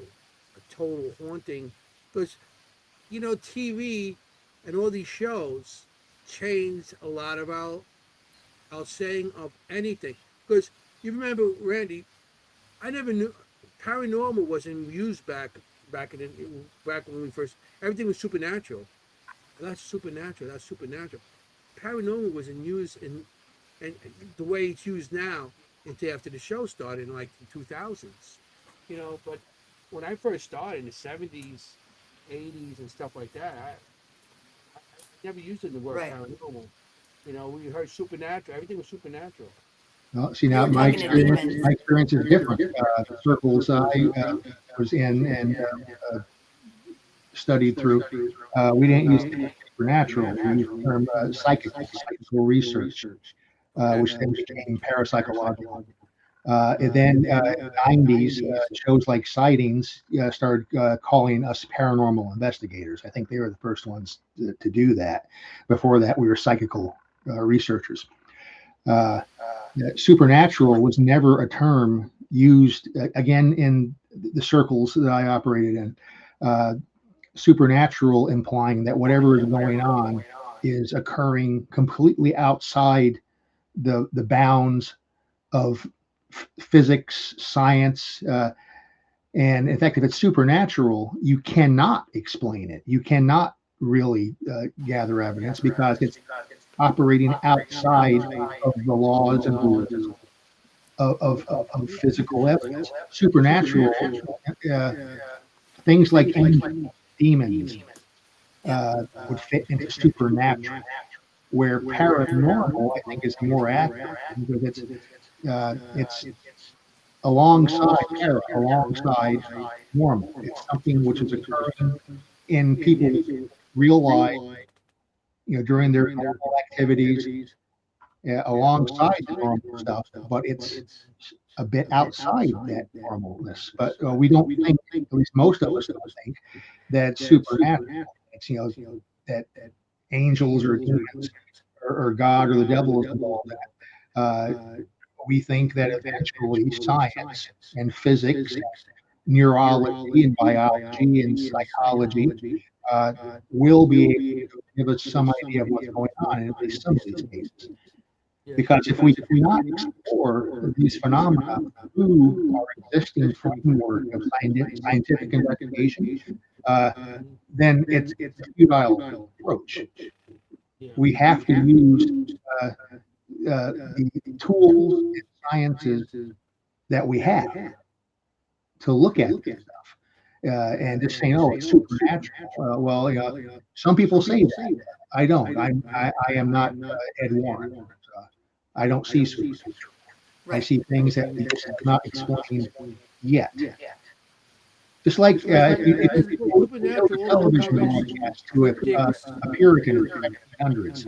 a total haunting. Because, you know, TV and all these shows change a lot of our saying of anything. Because you remember, Randy, I never knew paranormal wasn't used back when we first, everything was supernatural. That's supernatural. That's supernatural. Paranormal wasn't used and the way it's used now until after the show started in like the 2000s. You know, but when I first started in the 70s, 80s, and stuff like that, I never used the word Right. paranormal. You know, we heard supernatural. Everything was supernatural. Well, see, You now were talking to demons. my experience is different. The circles I was in and studied through, we didn't use the term supernatural. We used the term psychical research, Okay. which then became parapsychological. And then in the 90s, shows like Sightings started calling us paranormal investigators. I think they were the first ones to do that. Before that, we were psychical researchers. Supernatural was never a term used, again, in the circles that I operated in. Supernatural implying that whatever is going on is occurring completely outside the bounds of physics, science, and in fact, if it's supernatural, you cannot explain it. You cannot really gather evidence because it's operating outside of the laws and rules of physical evidence. Supernatural, things like demons would fit into supernatural, where paranormal, I think, is more accurate because it's alongside normal. It's something which is occurring in people's real life, during their normal activities, alongside the normal stuff, but it's a bit outside that normalness. But we don't think, at least most of us don't think, that supernatural. It's that angels or demons or God or the devil is involved in that. We think that eventually science and physics, neurology and biology and psychology will be able to give us some idea of what's going on in at least some of these cases. Yeah. Because if we do not explore these phenomena through our existing framework of scientific investigation, then it's a futile approach. Yeah. We have to use the tools and sciences that we have to look at this stuff. And just saying, oh, it's supernatural. Some people say that. I don't. I am not Ed Warren. I don't see supernatural. I Right. see things that we just have not explained yet. Just like if you go to a television broadcast to a Puritan in the 1900s,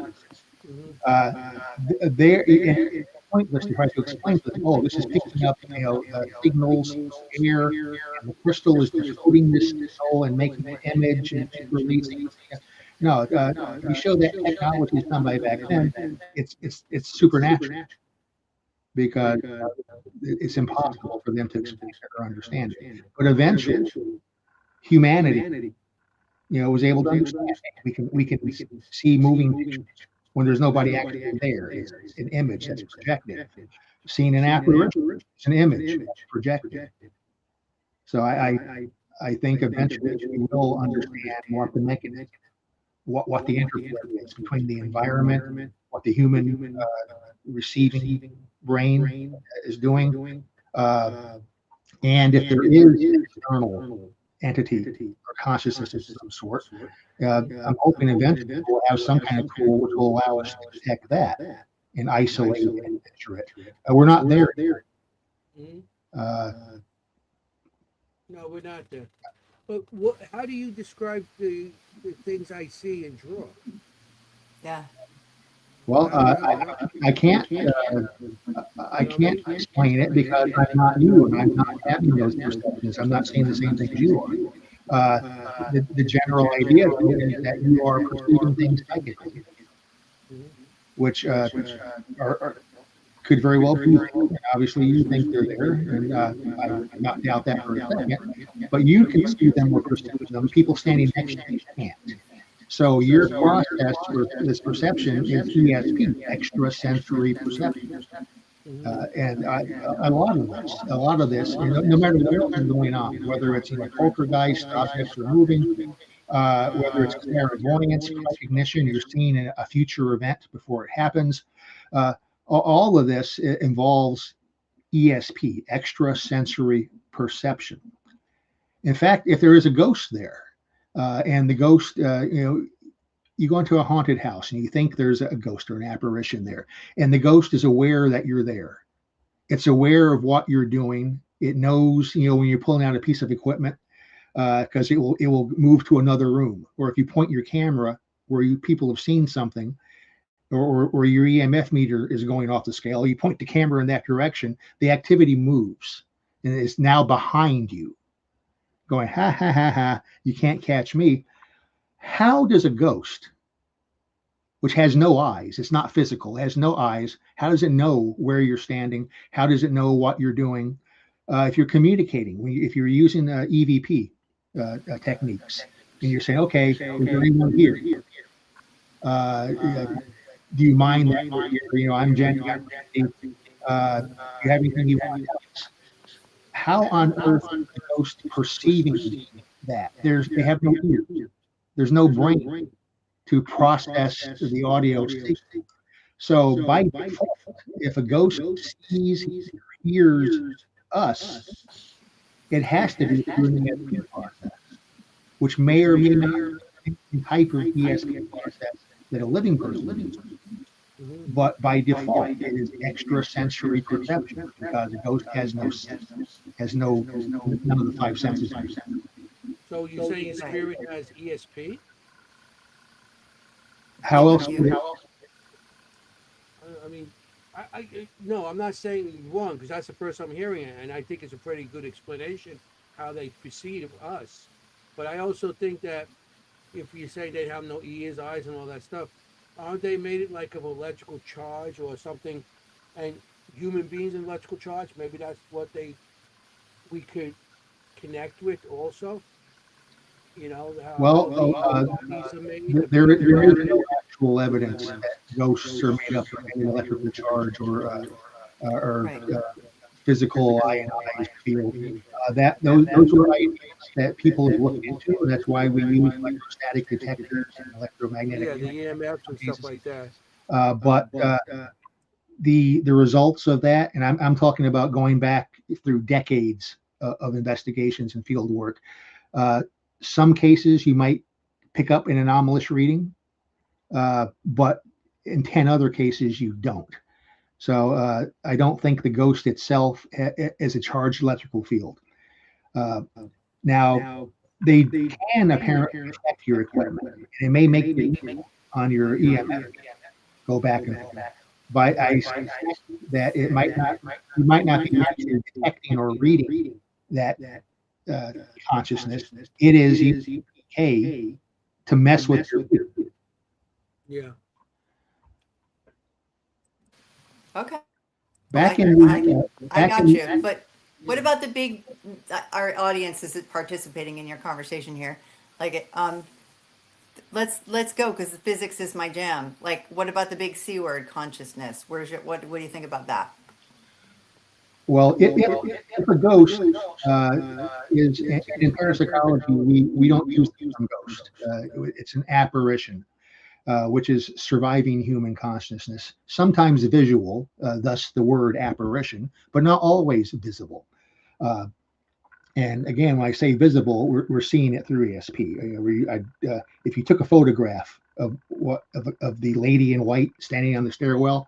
it's pointless to try to explain to them, oh, this is picking up signals, air, and the crystal is decoding this signal and making an image and releasing. No, we show that technology is done by back then. It's supernatural. because it's impossible for them to explain it or understand it. But eventually, humanity, was able to understand. We can see moving pictures when there's nobody actually there. It's an image that's projected. Seen an apparition, it's an image that's projected. So I think eventually we will understand what the mechanism, what the interplay is between the environment, what the human receiving brain is doing, and if there is an external entity or consciousness of some sort, I'm hoping eventually we'll have some kind of tool which will allow us to detect that and isolate and measure it. We're not there. No, we're not there. But how do you describe the things I see and draw? Yeah. Well, I can't explain it because I'm not you and I'm not having those perceptions. I'm not seeing the same things you are. The general idea though, is that you are perceiving things psychically, which could very well be. Obviously, you think they're there, and I would not doubt that for a second. But you can see them or perceive them. People standing next to you can't. So your process for this perception is ESP, extrasensory perception. And a lot of this, no matter what else is going on, whether it's poltergeist, objects are moving, whether it's clairvoyance, recognition, you're seeing a future event before it happens. All of this involves ESP, extrasensory perception. In fact, if there is a ghost there, and the ghost, you go into a haunted house and you think there's a ghost or an apparition there, and the ghost is aware that you're there. It's aware of what you're doing. It knows, when you're pulling out a piece of equipment, because it will move to another room. Or if you point your camera where people have seen something, or your EMF meter is going off the scale, you point the camera in that direction, the activity moves and it's now behind you, going, ha, ha, ha, ha, you can't catch me. How does a ghost, which has no eyes, it's not physical, it has no eyes, how does it know where you're standing? How does it know what you're doing? If you're communicating, if you're using EVP techniques, and you're saying, okay, is there anyone here? Do you mind that we're here? I'm Jenny. I'm Jenny. Do you have anything you want to tell us? How on earth is the ghost perceiving that? They have no ears. There's no brain to process the audio signal. So by default, if a ghost sees, hears us, it has to be through an ESP process, which may or may not be the type of ESP process that a living person uses. But by default, it is extrasensory perception because a ghost has no none of the five senses. So you're saying spirit has ESP? How else? I mean, no, I'm not saying wrong because that's the first I'm hearing it, and I think it's a pretty good explanation how they perceive us. But I also think that if you say they have no ears, eyes, and all that stuff, aren't they made it like of electrical charge or something? And human beings in electrical charge, maybe that's what we could connect with also. Well, bodies are made. there is no actual evidence that ghosts are made up of any electrical charge or physical ionized field. Those are ideas that people have looked into, and that's why we use electrostatic detectors and electromagnetic. Yeah, the EMFs and stuff like that. But the results of that, and I'm talking about going back through decades of investigations and field work. Some cases you might pick up an anomalous reading, but in 10 other cases you don't. So I don't think the ghost itself is a charged electrical field. Now, they can apparently affect your equipment. It may make it on your EMF go back and forth. But I suspect that you might not be actually detecting or reading that consciousness. It is EPK to mess with your. Yeah. Okay. Back I, in I, the I back got in you. But what about the big, our audience is participating in your conversation here. Like, let's go because the physics is my jam. Like, what about the big C word, consciousness? What do you think about that? well, if a ghost uh, is, and in parapsychology, we don't use the term ghost. It's an apparition, which is surviving human consciousness, sometimes visual, thus the word apparition, but not always visible. Uh, and again, when I say visible, we're seeing it through ESP. If you took a photograph of the lady in white standing on the stairwell,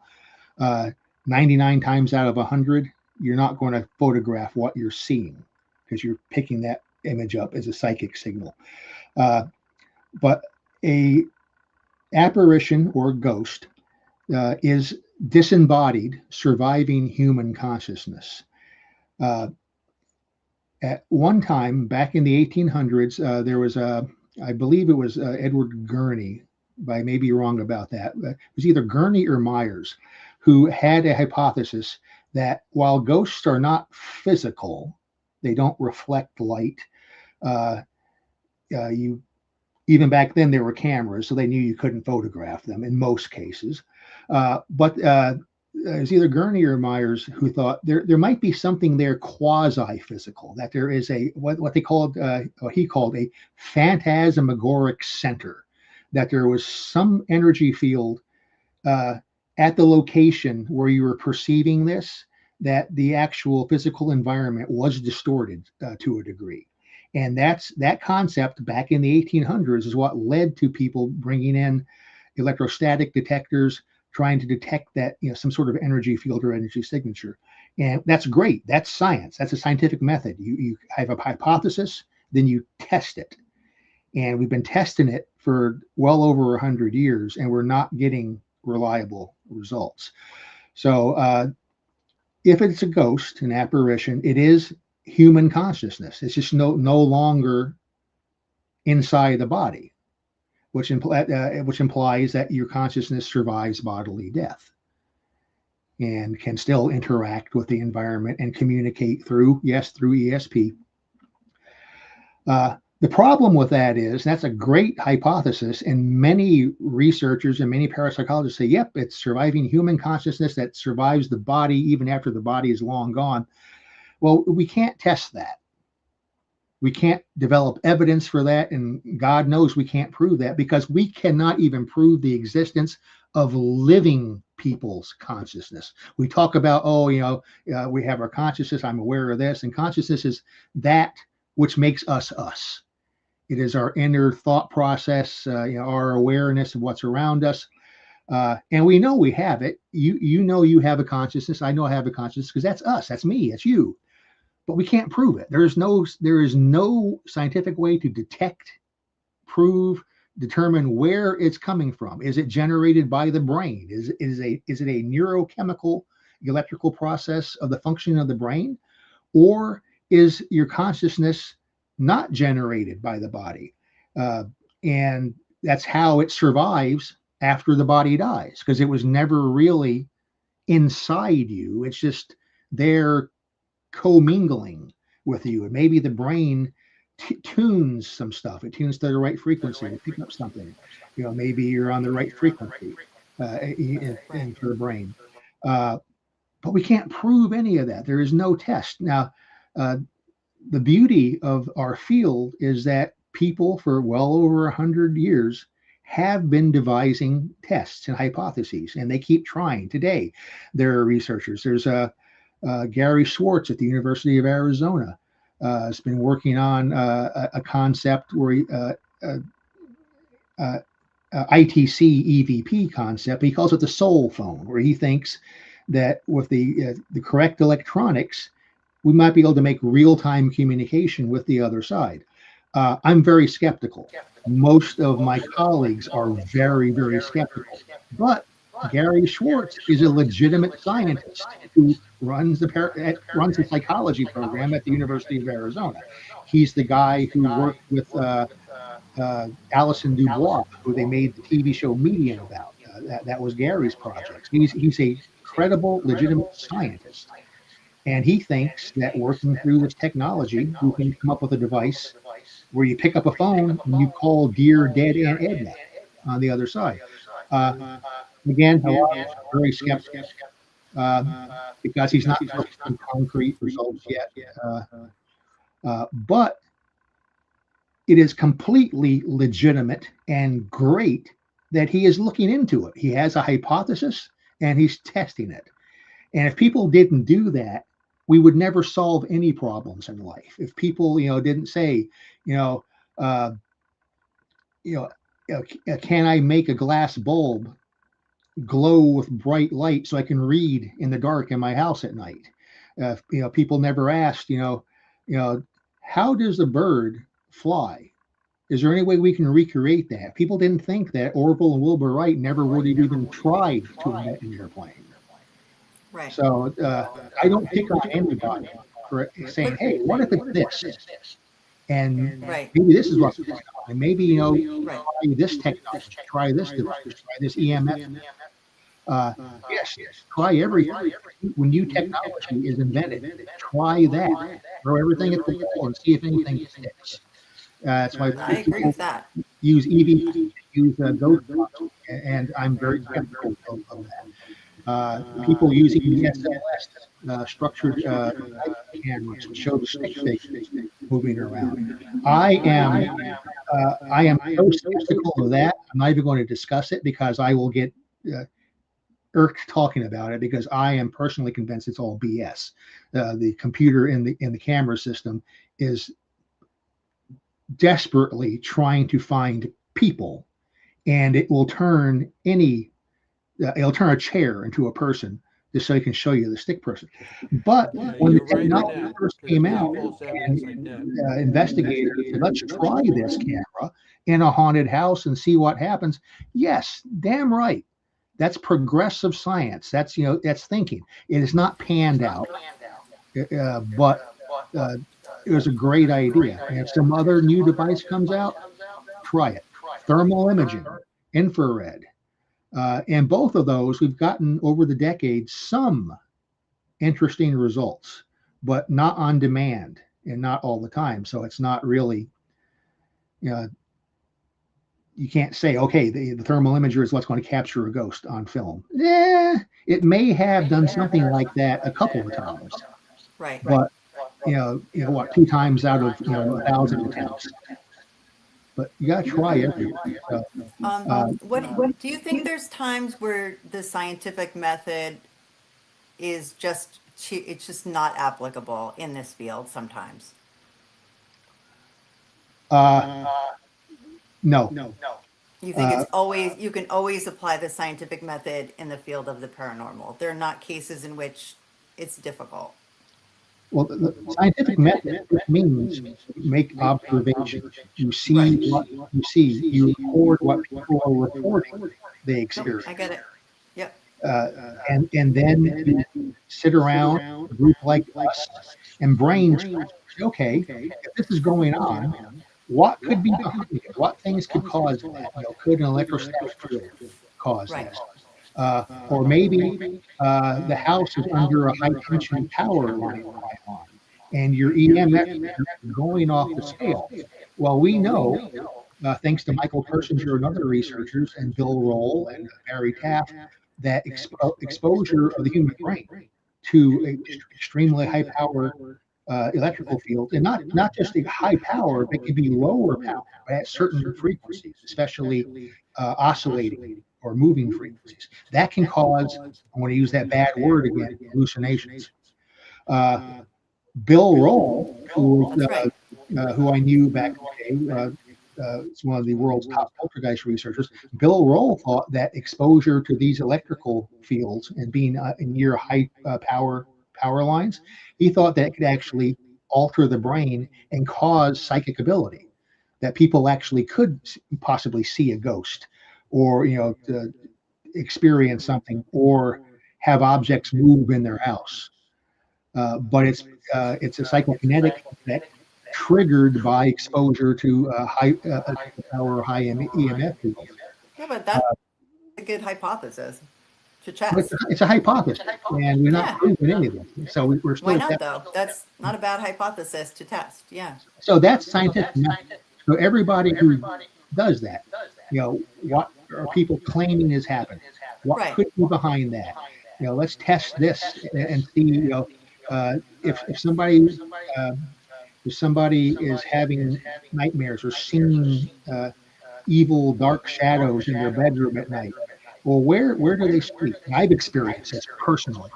uh, 99 times out of 100, you're not going to photograph what you're seeing because you're picking that image up as a psychic signal. But a apparition or ghost is disembodied, surviving human consciousness. Uh, at one time, back in the 1800s, there was I believe it was Edward Gurney, but I may be wrong about that. It was either Gurney or Myers, who had a hypothesis that while ghosts are not physical, they don't reflect light. Uh, you Even back then there were cameras, so they knew you couldn't photograph them in most cases. But it was either Gurney or Myers who thought there might be something there quasi-physical, that there is a what they called what he called a phantasmagoric center, that there was some energy field uh, at the location where you were perceiving this, that the actual physical environment was distorted to a degree. And that concept back in the 1800s is what led to people bringing in electrostatic detectors, trying to detect that, some sort of energy field or energy signature. And that's great. That's science. That's a scientific method. You have a hypothesis, then you test it. And we've been testing it for well over 100 years, and we're not getting reliable results. So if it's a ghost, an apparition, it is human consciousness. It's just no longer inside the body, which implies that your consciousness survives bodily death and can still interact with the environment and communicate through ESP. The problem with that is that's a great hypothesis, and many researchers and many parapsychologists say, yep, it's surviving human consciousness that survives the body even after the body is long gone. Well, we can't test that. We can't develop evidence for that, and God knows we can't prove that, because we cannot even prove the existence of living people's consciousness. We talk about, we have our consciousness, I'm aware of this, and consciousness is that which makes us us. It is our inner thought process, our awareness of what's around us. And we know we have it. You know you have a consciousness. I know I have a consciousness because that's us. That's me. That's you. But we can't prove it. There is no scientific way to detect, prove, determine where it's coming from. Is it generated by the brain? Is it a neurochemical, electrical process of the functioning of the brain? Or is your consciousness not generated by the body? And that's how it survives after the body dies, because it was never really inside you. It's just there commingling with you. And maybe the brain tunes some stuff. It tunes to the right frequency to pick up something. Maybe you're on the right frequency in your brain. But we can't prove any of that. There is no test. Now, the beauty of our field is that people for well over 100 years have been devising tests and hypotheses, and they keep trying. Today, there are researchers. There's Gary Schwartz at the University of Arizona has been working on a concept where ITC EVP concept. He calls it the soul phone, where he thinks that with the correct electronics, we might be able to make real-time communication with the other side. I'm very skeptical. Most of my colleagues are very, very skeptical. But Gary Schwartz is a legitimate scientist who runs the psychology program at the University of Arizona. He's the guy who worked with Alison Dubois, who they made the TV show Medium about. That was Gary's project. He's a credible, legitimate scientist. And he thinks that working through this technology, we can come up with a device where you pick up a phone and you call dear dead Aunt Edna on the other side. Again, a lot of us are very skeptical because he's not posting concrete results yet. But it is completely legitimate and great that he is looking into it. He has a hypothesis and he's testing it. And if people didn't do that, we would never solve any problems in life. If people, didn't say, can I make a glass bulb glow with bright light so I can read in the dark in my house at night? People never asked, how does a bird fly? Is there any way we can recreate that? People didn't think that. Orville and Wilbur Wright never would have even tried to invent an airplane. Right. So I don't pick on anybody for saying, hey, what if it's this? And maybe this is what's going on. And maybe, try this technology, try this device, try this EMF. Yes, try everything. When new technology is invented, try that. Throw everything at the wall and see if anything sticks. That's why I agree with that. Use EVP, use ghost box, and I'm very skeptical of that. People using SLS, structured cameras to show the stick figures moving around. I am so skeptical of that. I'm not even going to discuss it because I will get irked talking about it, because I am personally convinced it's all BS. The computer in the camera system is desperately trying to find people, and it will turn it'll turn a chair into a person just so it can show you the stick person. But when the technology first came out, and investigators said, let's try this camera in a haunted house and see what happens. Yes, damn right. That's progressive science. That's thinking. It is not panned out, but it was a great idea. And if some other new device comes out, try it. Thermal imaging, infrared. And both of those, we've gotten over the decades some interesting results, but not on demand and not all the time. So it's not really, you can't say, okay, the thermal imager is what's going to capture a ghost on film. It may have done something like that a couple of times. Right. But, what, 2 times out of 1,000 attempts. But you got to try everything. So, what do you think? There's times where the scientific method is it's just not applicable in this field sometimes? No. You think you can always apply the scientific method in the field of the paranormal? There are not cases in which it's difficult. Well, the scientific method means make observations. You see what you see. You record what people are reporting they experience. I get it. Yep. And then you sit around a group like us and brainstorm. Okay, if this is going on, what could be behind it? What things could cause that? Could an electrostatic field cause this? Or maybe the house is under a high tension power line on, and your EMF is going off the scale. Well, we know, thanks to Michael Persinger and other researchers, and Bill Roll and Barry Taft, that exposure of the human brain to extremely high power electrical field, and not just a high power, but it can be lower power at certain frequencies, especially oscillating or moving frequencies. That can cause, I want to use that bad word again, hallucinations. Bill Roll, who I knew back in the day, is one of the world's top poltergeist researchers. Bill Roll thought that exposure to these electrical fields and being near high power lines, he thought that could actually alter the brain and cause psychic ability, that people actually could possibly see a ghost, or experience something, or have objects move in their house. But it's a psychokinetic effect triggered by exposure to high power, high EMF fields. Yeah, but that's a good hypothesis. to But test. it's a hypothesis, and we're not Yeah. proving any of it. So we're Why still not though? That's not a bad hypothesis to test. Yeah. so that's scientific method. So everybody who does that, what are people claiming is happening? What Right. could be behind that? Let's test this and see. If somebody is having nightmares or seeing evil dark shadows in their bedroom at night, well, where do they sleep? I've experienced this personally.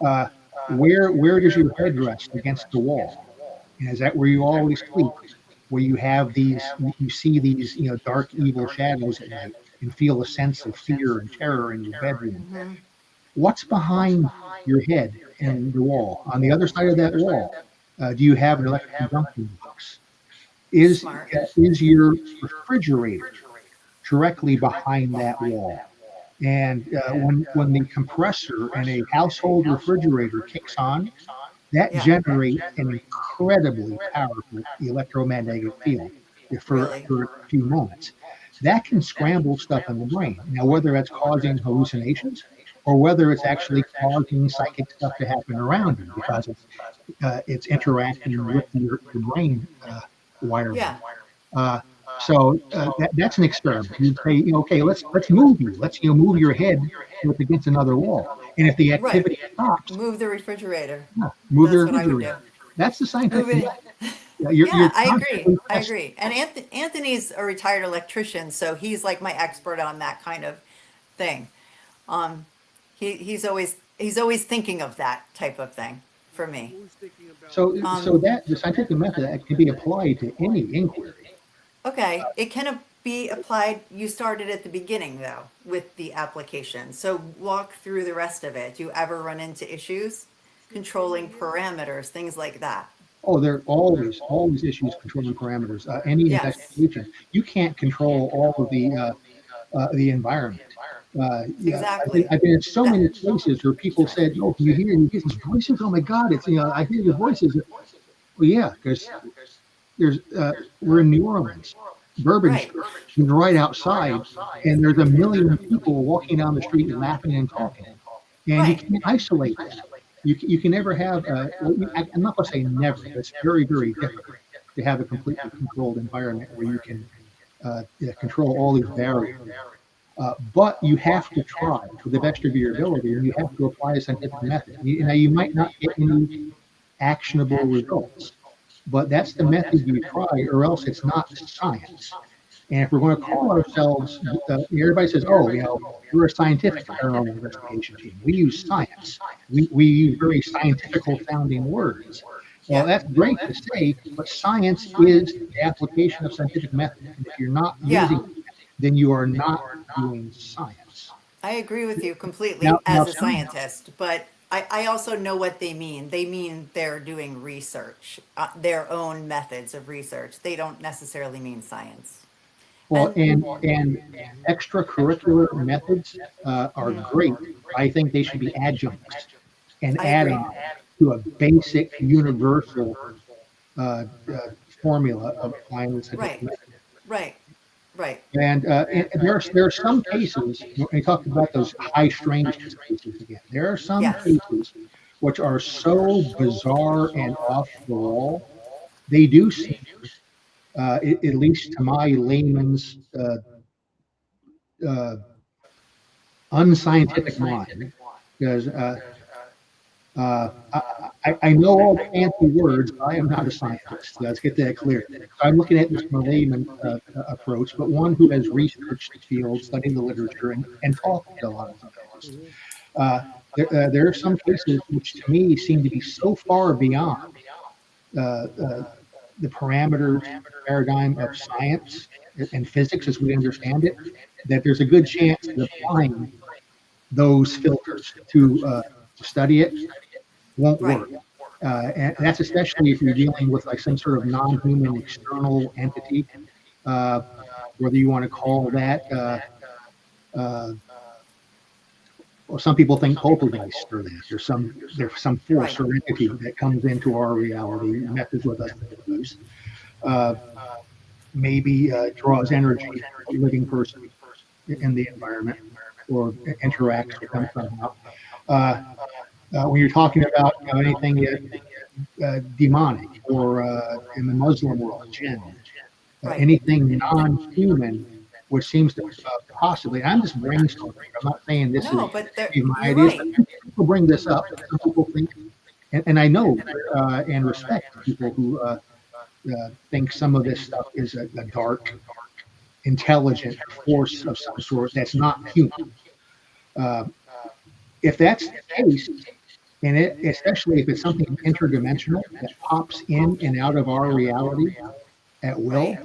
Uh, where does your head rest against the wall? And is that where you always sleep? Where you have you see these, dark, evil shadows at night and feel a sense of fear and terror in your bedroom. Hmm. What's behind your head and the wall? On the other side of that wall, do you have an electric junction box? Is Smart. is your refrigerator directly behind that wall? And when the compressor in a household refrigerator kicks on, that Yeah. generates an incredibly powerful electromagnetic field Really. for a few moments. That can scramble stuff in the brain. Now, whether that's causing hallucinations or whether it's actually causing psychic stuff to happen around you because it's interacting with your brain wiring. Yeah. Uh, that's an experiment. You say, okay, let's move you. Let's move your head so it's against another wall. And if the Right. activity stops, Move the refrigerator. move the That's what I would do. refrigerator. That's the scientific Move it. method. You're Yeah, I agree. constantly I testing. agree. And Anthony's a retired electrician, so he's like my expert on that kind of thing. Um, he's always thinking of that type of thing for me. Who's thinking about So that the scientific method that can be applied to any inquiry. Okay, it can be applied. You started at the beginning though with the application. So walk through the rest of it. Do you ever run into issues controlling parameters, things like that? Oh, there are always issues controlling parameters. Any Yes, investigation, you can't control all of the environment. Yeah, exactly. I've been in so That, many places where people said, "Oh, can you hear these voices? Oh my God, it's I hear the voices." Well, yeah, because there's we're in New Orleans, Bourbon right, Street, and right outside, and there's a million people walking down the street laughing and talking, and you right. can't isolate that. You can never have. I'm not going to say never, but it's very very difficult to have a completely controlled environment where you can control all these variables. But you have to try to the best of your ability, and you have to apply a scientific method. Now, you might not get any actionable results, but that's the method you try, or else it's not science. And if we're going to call ourselves, everybody says, "Oh, we're a scientific paranormal investigation team. We use science. We use very scientifical sounding words." Well, Yeah, that's great to say, but science is the application of scientific method. And if you're not yeah. using it, then you are not doing science. I agree with you Now, completely now, as a scientist, but I also know what they mean. They mean they're doing research, their own methods of research. They don't necessarily mean science. well, And and extracurricular methods are mhm, great. I think they should be adjuncts and I agree. add-on to a basic universal uh, uh, formula of applying the scientific Right, method. right, right. And there are some cases, when we talked about those high strangeness cases again, there are some Yes. cases which are so bizarre and off the wall, they do seem, at least to my layman's uh, unscientific mind, because I know all the fancy words, but I am not a scientist. Let's get that clear. So I'm looking at this from a layman approach, but one who has researched the field, studied the literature, and talked to a lot of scientists. Mhm. Uh, there are some cases which to me seem to be so far beyond uh, the parameters, paradigm of science and physics as we understand it, that there's a good chance that applying those filters to study it won't Right, work. And that's especially if you're dealing with like some sort of non-human external entity, uh, whether you want to call that, uh, well, some people think poltergeist or that. There's some right, force or entity that comes into our reality, messes with us, uh, maybe draws energy from a living person in the environment. or interacts with them somehow. Uh, when you're talking about anything demonic or in the Muslim world, jinn, Right. anything non-human, which seems to possibly. I'm just brainstorming. I'm not saying this is No, but my you're ideas, but right. people bring this up. Some people think, and I know and respect people who think some of this stuff is a dark, intelligent force of some sort that's not human. Uh, if that's the case, and especially if it's something interdimensional that pops in and out of our reality at will, Right.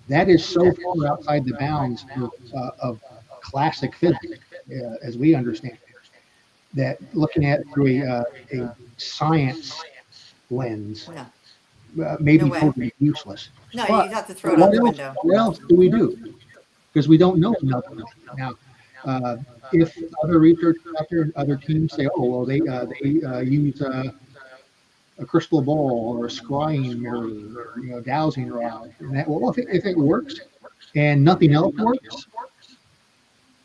that is so far outside the bounds of classic physics, as we understand it, that looking at it through a science lens No. may No be way. totally useless. No, But you have to throw it out the window. what else do we do? Because we don't know enough about it. Now, uh, if other researchers out there and other teams say, "Oh, well, they use a crystal ball or a scrying mirror or dowsing rod," and that, well, if it works and nothing else works,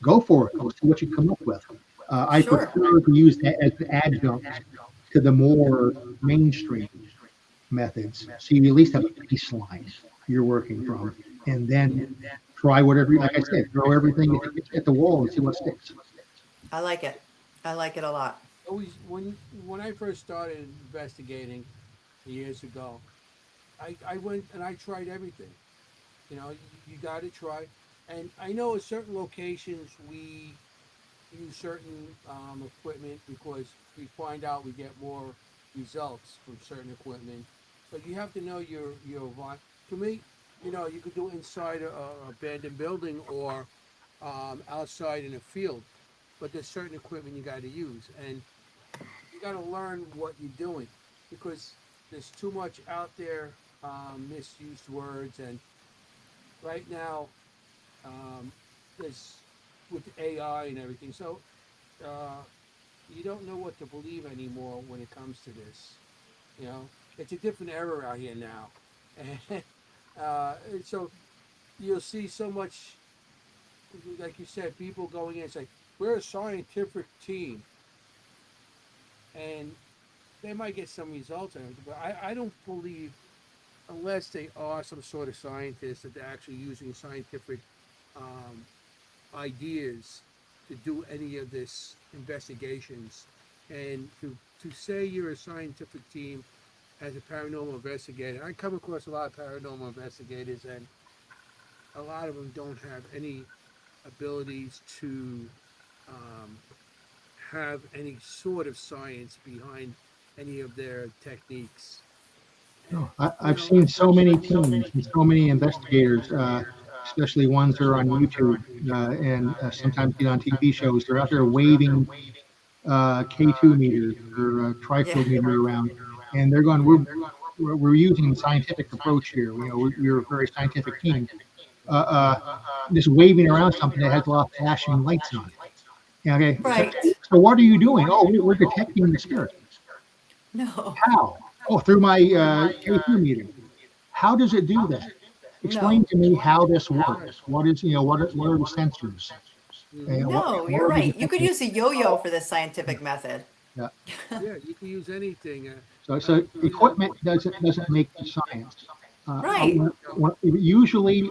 go for it. Go see what you come up with. I Sure. prefer to use that as the adjunct to the more mainstream methods. So you at least have a baseline you're working from, and then try whatever, like I said, throw everything at the wall and see what sticks. I like it. I like it a lot. Always when I first started investigating years ago, I went and I tried everything. You know, you got to try. And I know at certain locations we use certain equipment because we find out we get more results from certain equipment. But you have to know your to me, you know, you could do it inside a abandoned building or outside in a field. But there's certain equipment you got to use, and you got to learn what you're doing because there's too much out there, misused words, and right now um, there's with AI and everything. So uh, you don't know what to believe anymore when it comes to this. You know, it's a different era out here now, and so you'll see so much, like you said, people going in and say, "We're a scientific team," and they might get some results, but I don't believe unless they are some sort of scientists that they're actually using scientific um, ideas to do any of this investigations. And to say you're a scientific team as a paranormal investigator, I come across a lot of paranormal investigators, and a lot of them don't have any abilities to um, have any sort of science behind any of their techniques. No, You I've know, seen so many teams and so many investigators, especially ones that are on YouTube and sometimes get on TV shows. They're out there waving K2 meters or Yeah. triflow meter around, and they're going, we're using the scientific approach here. We're a very scientific team. Uh, uh, just waving around something that has a lot of flashing lights on it. Yeah, okay, Right. so what are you doing? Oh, we're detecting the spirit. No. How? Oh, through my K2 meter. How does it do that? No. Explain to me how this right. works. What is, what are the sensors? Hmm. No, What you're are we right. You could detecting? use a yo-yo for this scientific method. Yeah. Yeah, you can use anything. So You know, equipment doesn't make the science. Right. Usually,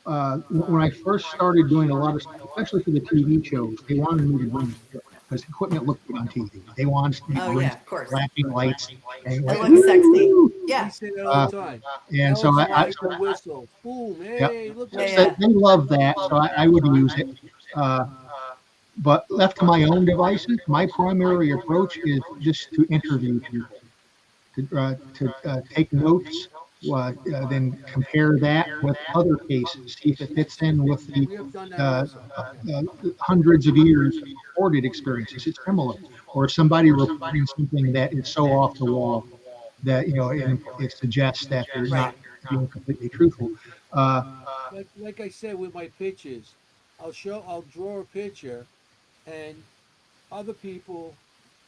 when I first started doing a lot of stuff, especially for the TV shows, they wanted me to bring equipment because equipment looked good on TV. They wanted me to Oh bring yeah, of course. flashing lights and It went, looks sexy. woo! Yeah. we say that all Uh, the time. and so Bells, light, the whistle. Boom! yeah, Hey, look Yeah, what so yeah. they love that. So I would use it. Uh, but left to my own devices, my primary approach is just to interview people, to take notes, then compare that with other cases, see if it fits in with the we have done that uh, also. Yeah. hundreds of years of reported experiences. It's similar, or somebody reporting something that is so off the wall that it suggests that they're Right. not being completely truthful. Uh, Like I said with my pictures, I'll draw a picture, and other people,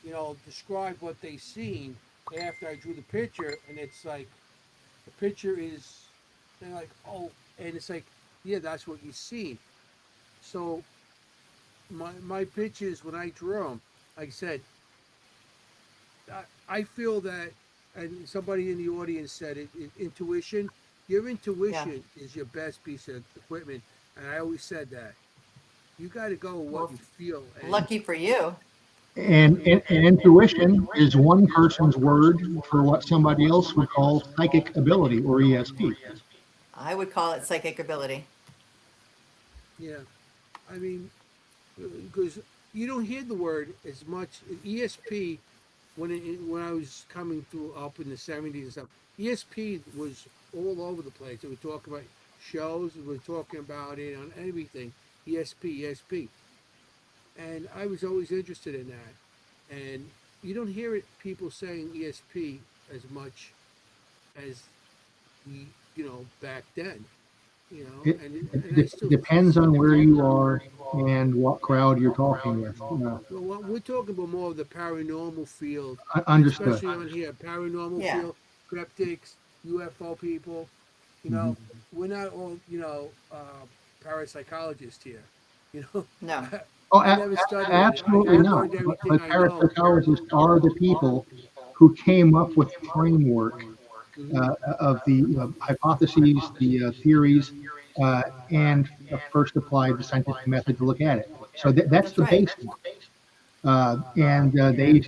you know, describe what they seen after I drew the picture, and it's like the picture is, they're like, oh, and it's like, yeah, that's what you seen. So my pitches when I draw them, like I said, I feel that, and somebody in the audience said it, intuition. Your Yeah. intuition is your best piece of equipment, and I always said that you got to go with what Well, you feel. And lucky for you. And intuition is one person's word for what somebody else would call psychic ability or ESP. I would call it psychic ability. yeah, I mean, because you don't hear the word as much. ESP when I was coming through up in the '70s and stuff, ESP was all over the place. They were talking about shows. We were talking about it on everything. ESP, ESP, and I was always interested in that. And you don't hear it people saying ESP as much as we, back then. It, And I still depends on where you are and what crowd you're talking with. Well, we're talking about more of the paranormal field, Understood. especially on here. Paranormal Yeah. field, cryptics, UFO people. You Mhm. know, we're not all parapsychologists here. You know, No. Oh, I never studied it. absolutely I not. learned everything But I know. parapsychologists are the people who came up with the framework Hmm. of the hypotheses, the theories, and first applied the scientific method to look at it. So that's That's the right. baseline. And they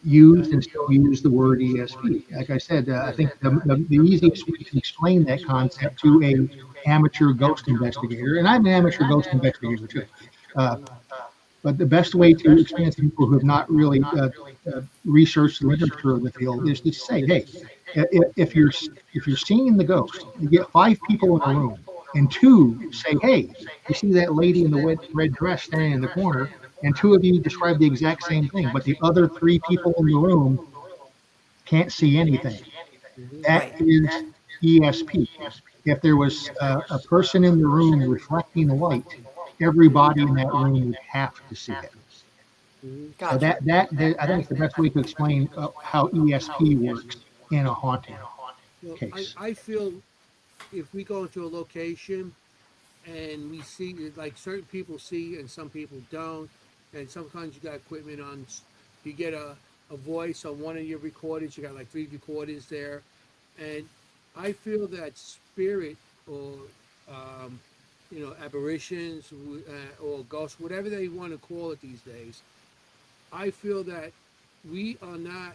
used and still use the word ESP. Like I said, I Yeah. think the easiest way to explain that concept to a amateur ghost investigator, and I'm an amateur ghost investigator too, uh, Mhm. but the best way to explain it to people who have not really researched the literature of the field is to say, hey, if you're seeing the ghost, you get five people in a room, and two say, hey, you see that lady in the red dress standing in the corner, and two of you describe the exact same thing, but the other three people in the room can't see anything. Mhm. That Right. is ESP. If there was a person in the room reflecting light, everybody in that room would have to see it. Mhm. So Gotcha. I think it's the best way to explain how ESP works in a haunting Well, case. I feel if we go into a location and we see like certain people see and some people don't, and sometimes you got equipment on, you get a voice on one of your recorders, you got like three recorders there, and I feel that spirit or um, apparitions or ghosts, whatever they want to call it these days, I feel that we are not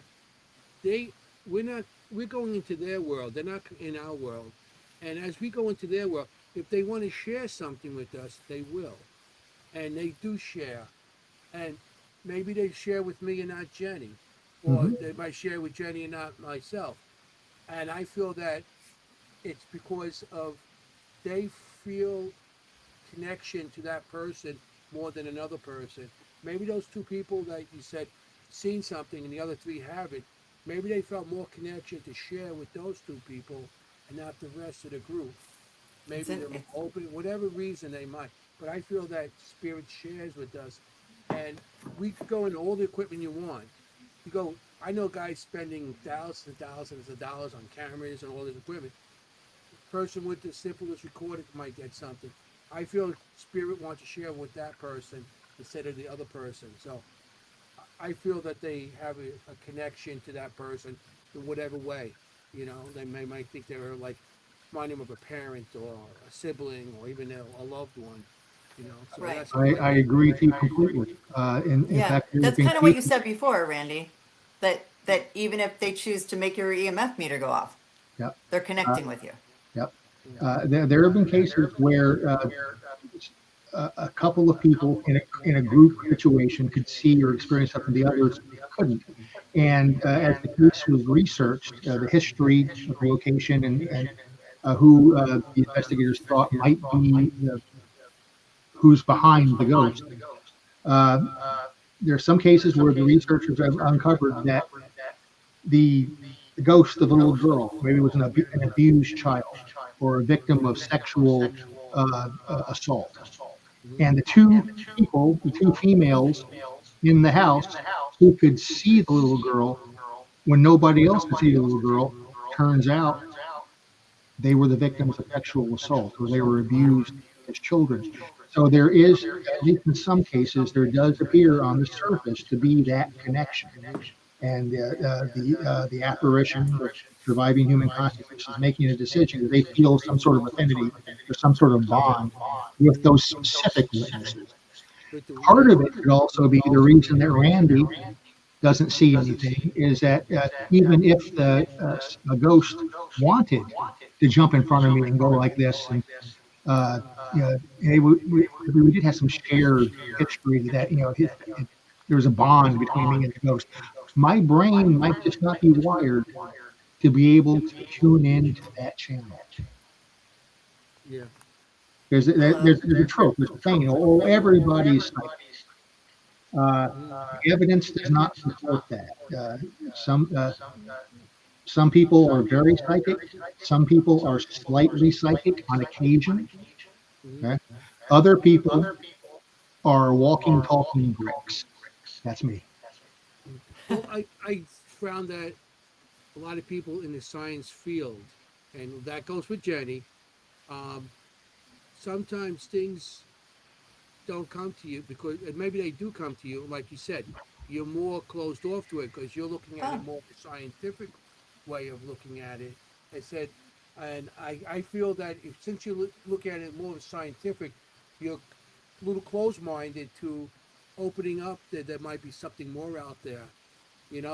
they we're not we're going into their world, they're not in our world, and as we go into their world, if they want to share something with us, they will, and they do share, and maybe they share with me and not Jenny, or Hmm. they might share with Jenny and not myself, and I feel that it's because of they feel connection to that person more than another person. Maybe those two people that you said seen something and the other three haven't. Maybe they felt more connection to share with those two people and not the rest of the group. It's Maybe in, they're it's, open, whatever reason they might. But I feel that spirit shares with us, and we could go into all the equipment you want. You go. I know guys spending thousands and thousands of dollars on cameras and all this equipment. Person with the simplest recorder might get something. I feel spirit wants to share with that person instead of the other person. So I feel that they have a connection to that person in whatever way. They might think they're like remind them of a parent or a sibling or even a loved one. So right. that's how I I feel. agree with you completely. In Yeah. fact, there have That's been kind of what you cases. said before, Randy. That even if they choose to make your EMF meter go off, Yeah, they're uh, connecting with you. yeah. Mhm. There have been cases where a couple of people in a group situation could see or experience something the others couldn't. And as the case was researched, the history of the location and who the investigators thought might be who's behind the ghost. Uh, there are some cases where the researchers have uncovered that the, the ghost of a little girl, maybe it was an abused child or a victim of sexual assault. Mhm. And the two people, the two females in the house who could see the little girl when nobody else could see the little girl, turns out they were the victims of sexual assault or they were Wow. abused as children. So there is, at least in some cases, there does appear on the surface to be that connection. And the apparition, the surviving human consciousness, is making a decision. They feel some sort of affinity or some sort of bond with those specific witnesses. Part of it could also be the reason that Randy doesn't see anything is that even if a ghost wanted to jump in front of me and go like this, and hey, we did have some shared history that there was a bond between me and the ghost. My brain might just not be wired to be able to tune into that channel. Yeah. There's a trope. There's a saying, oh, everybody's psychic. Evidence does not support that. Some people are very psychic. Some people are slightly psychic on occasion. Okay? Other people are walking, talking bricks. That's me. Well, I found that a lot of people in the science field, and that goes with Jenny, sometimes things don't come to you because, and maybe they do come to you, like you said, you're more closed off to it because you're looking at it more the scientific way of looking at it. I said, and I feel that since you look at it more scientific, you're a little closed-minded to opening up that there might be something more out there,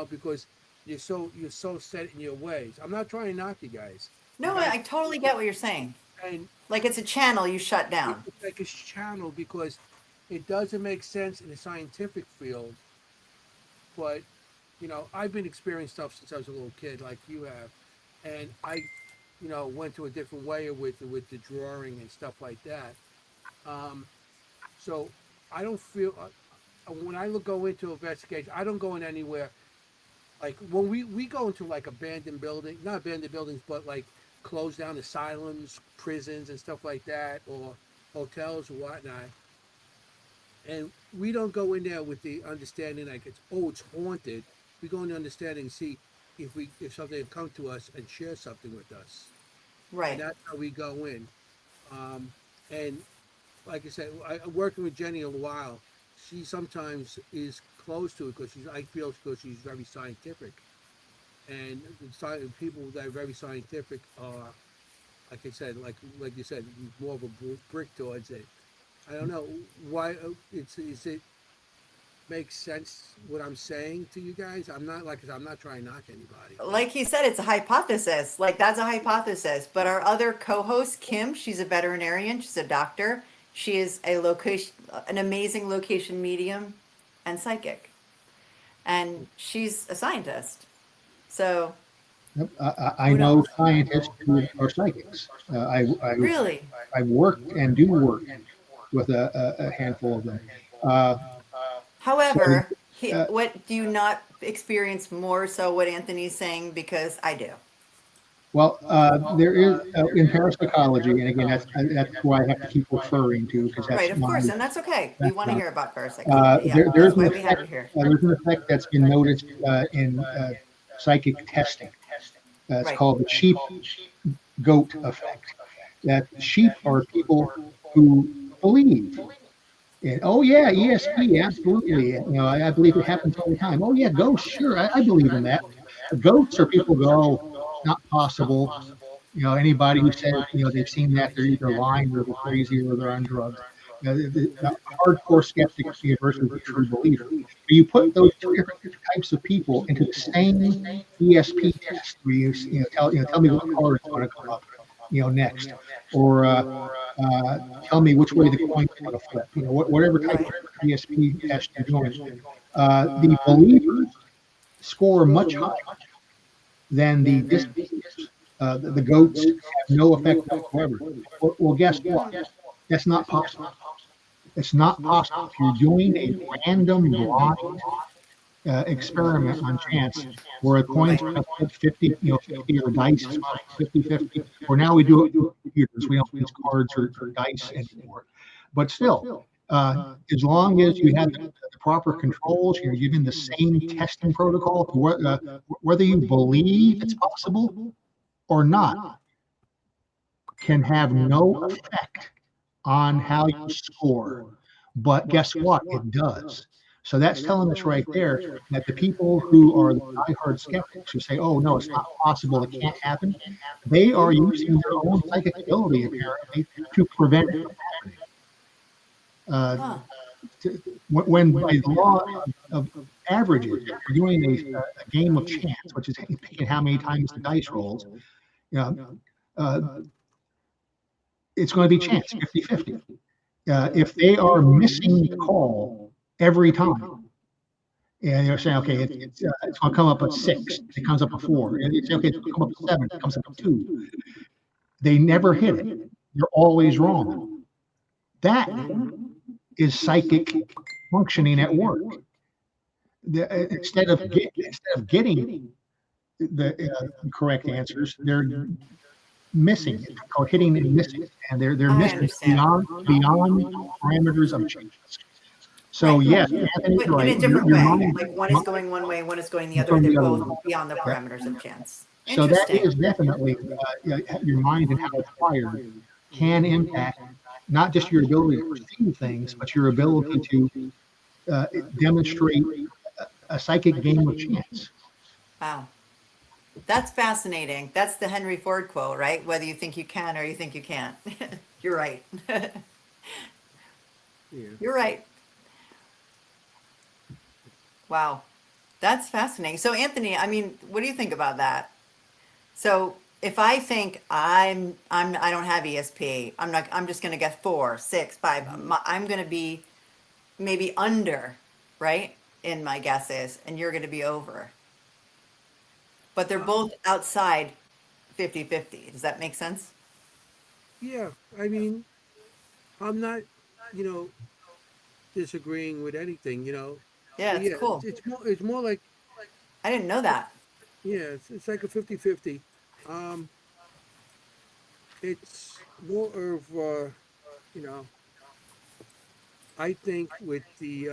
because you're so set in your ways. I'm not trying to knock you guys. No, I totally get what you're saying. And like it's a channel you shut down. It's like a channel because it doesn't make sense in the scientific field. But, I've been experiencing stuff since I was a little kid, like you have, and I, went to a different way with the drawing and stuff like that. So I don't feel when I go into investigation, I don't go in anywhere. Like when we go into like abandoned buildings, not abandoned buildings, but like closed down asylums, prisons, and stuff like that, or hotels or whatnot. And we don't go in there with the understanding like it's haunted. We go in the understanding and see if something will come to us and share something with us. Right. And that's how we go in. And like I said, working with Jenny a while, she sometimes is close to it because I feel because she's very scientific. And the people that are very scientific are, like I said, like you said, more of a brick towards it. I don't know why is it makes sense what I'm saying to you guys. I'm not trying to knock anybody. Like he said, it's a hypothesis. Like that's a hypothesis. But our other co-host, Kim, she's a veterinarian. She's a doctor. She is an amazing location medium and psychic. And she's a scientist. So I know scientists who are psychics. Really? I worked and do work with a handful of them. However, what do you not experience more so what Anthony's saying? Because I do. Well, there is in parapsychology, and again, that's why I have to keep referring to because that's right, of course, and that's okay. We want to hear about parapsychology. There's an effect that's been noticed in psychic testing. It's called the sheep-goat effect. That sheep are people who believe. And, oh yeah, ESP, absolutely. I believe it happens all the time. Oh yeah, ghosts, sure, I believe in that. Goats are people who go, not possible. Anybody who says they've seen that, they're either lying or they're crazy or they're on drugs. The hardcore skeptic versus the true believer. You put those two different types of people into the same ESP test where you tell me what card is going to come up next, or tell me which way the coin is going to flip. Whatever type of ESP test you're doing, the believers score much higher than the disbelievers. The goats have no effect whatsoever. Well, guess what? That's not possible. It's not possible. If you're doing a random blind experiment on chance where a coin's 50, 50 or dice 50-50, or now we do it with computers. We don't use cards or dice anymore. But still, as long as you have the proper controls, you're given the same testing protocol, whether you believe it's possible or not, can have no effect on how you score. But guess what? It does. So that's telling us right there that the people who are the diehard skeptics who say, "Oh no, it's not possible, it can't happen," they are using their own psychic ability apparently to prevent it from happening. Uh, Huh. when by the law of averages, if you're doing a game of chance, which is picking how many times the dice rolls, you know, uh, it's going to be chance 50-50. If they are missing the call every time, and you're saying, okay, it's going to come up at 6, it comes up at 4, and you say, okay, it's going to come up at 7, it comes up at 2. They never hit it. You're always wrong. That is psychic functioning at work. Instead of getting the correct answers, they're missing. It's called hitting and missing, and they're I missing understand. beyond parameters of chance. So Right. yes, Anthony's But in right. a different Your way. mind Like one is going one way, one is going the other. from They're the other both way. beyond the Yeah. parameters of chance. So that Interesting. is definitely your mind and how it's wired can impact not just your ability to perceive things, but your ability to demonstrate a psychic game of chance. Wow. That's fascinating. That's the Henry Ford quote, right? Whether you think you can or you think you can't. You're right. Yeah. You're right. Wow. That's fascinating. So Anthony, I mean, what do you think about that? So if I think I don't have ESP, I'm just gonna get 4, 6, 5. I'm gonna be maybe under, right? In my guesses, and you're gonna be over. But they're Um, both outside 50-50. Does that make sense? yeah. I mean, I'm not, you know, disagreeing with anything, Yeah, but it's yeah, cool. it's more like, I didn't know that. yeah, it's like a 50-50. Um, it's more of, you know, I think with the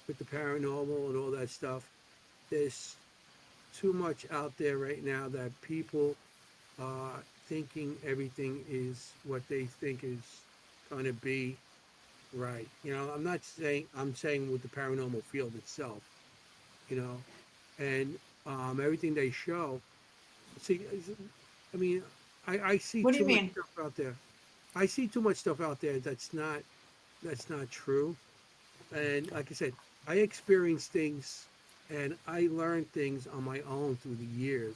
paranormal and all that stuff, there's too much out there right now that people are thinking everything is what they think is going to be right. I'm not saying, I'm saying with the paranormal field itself, you know, and everything they show. See, I mean, I see What do you too much mean? stuff out there. I see too much stuff out there that's not true. And like I said, I experience things and I learned things on my own through the years.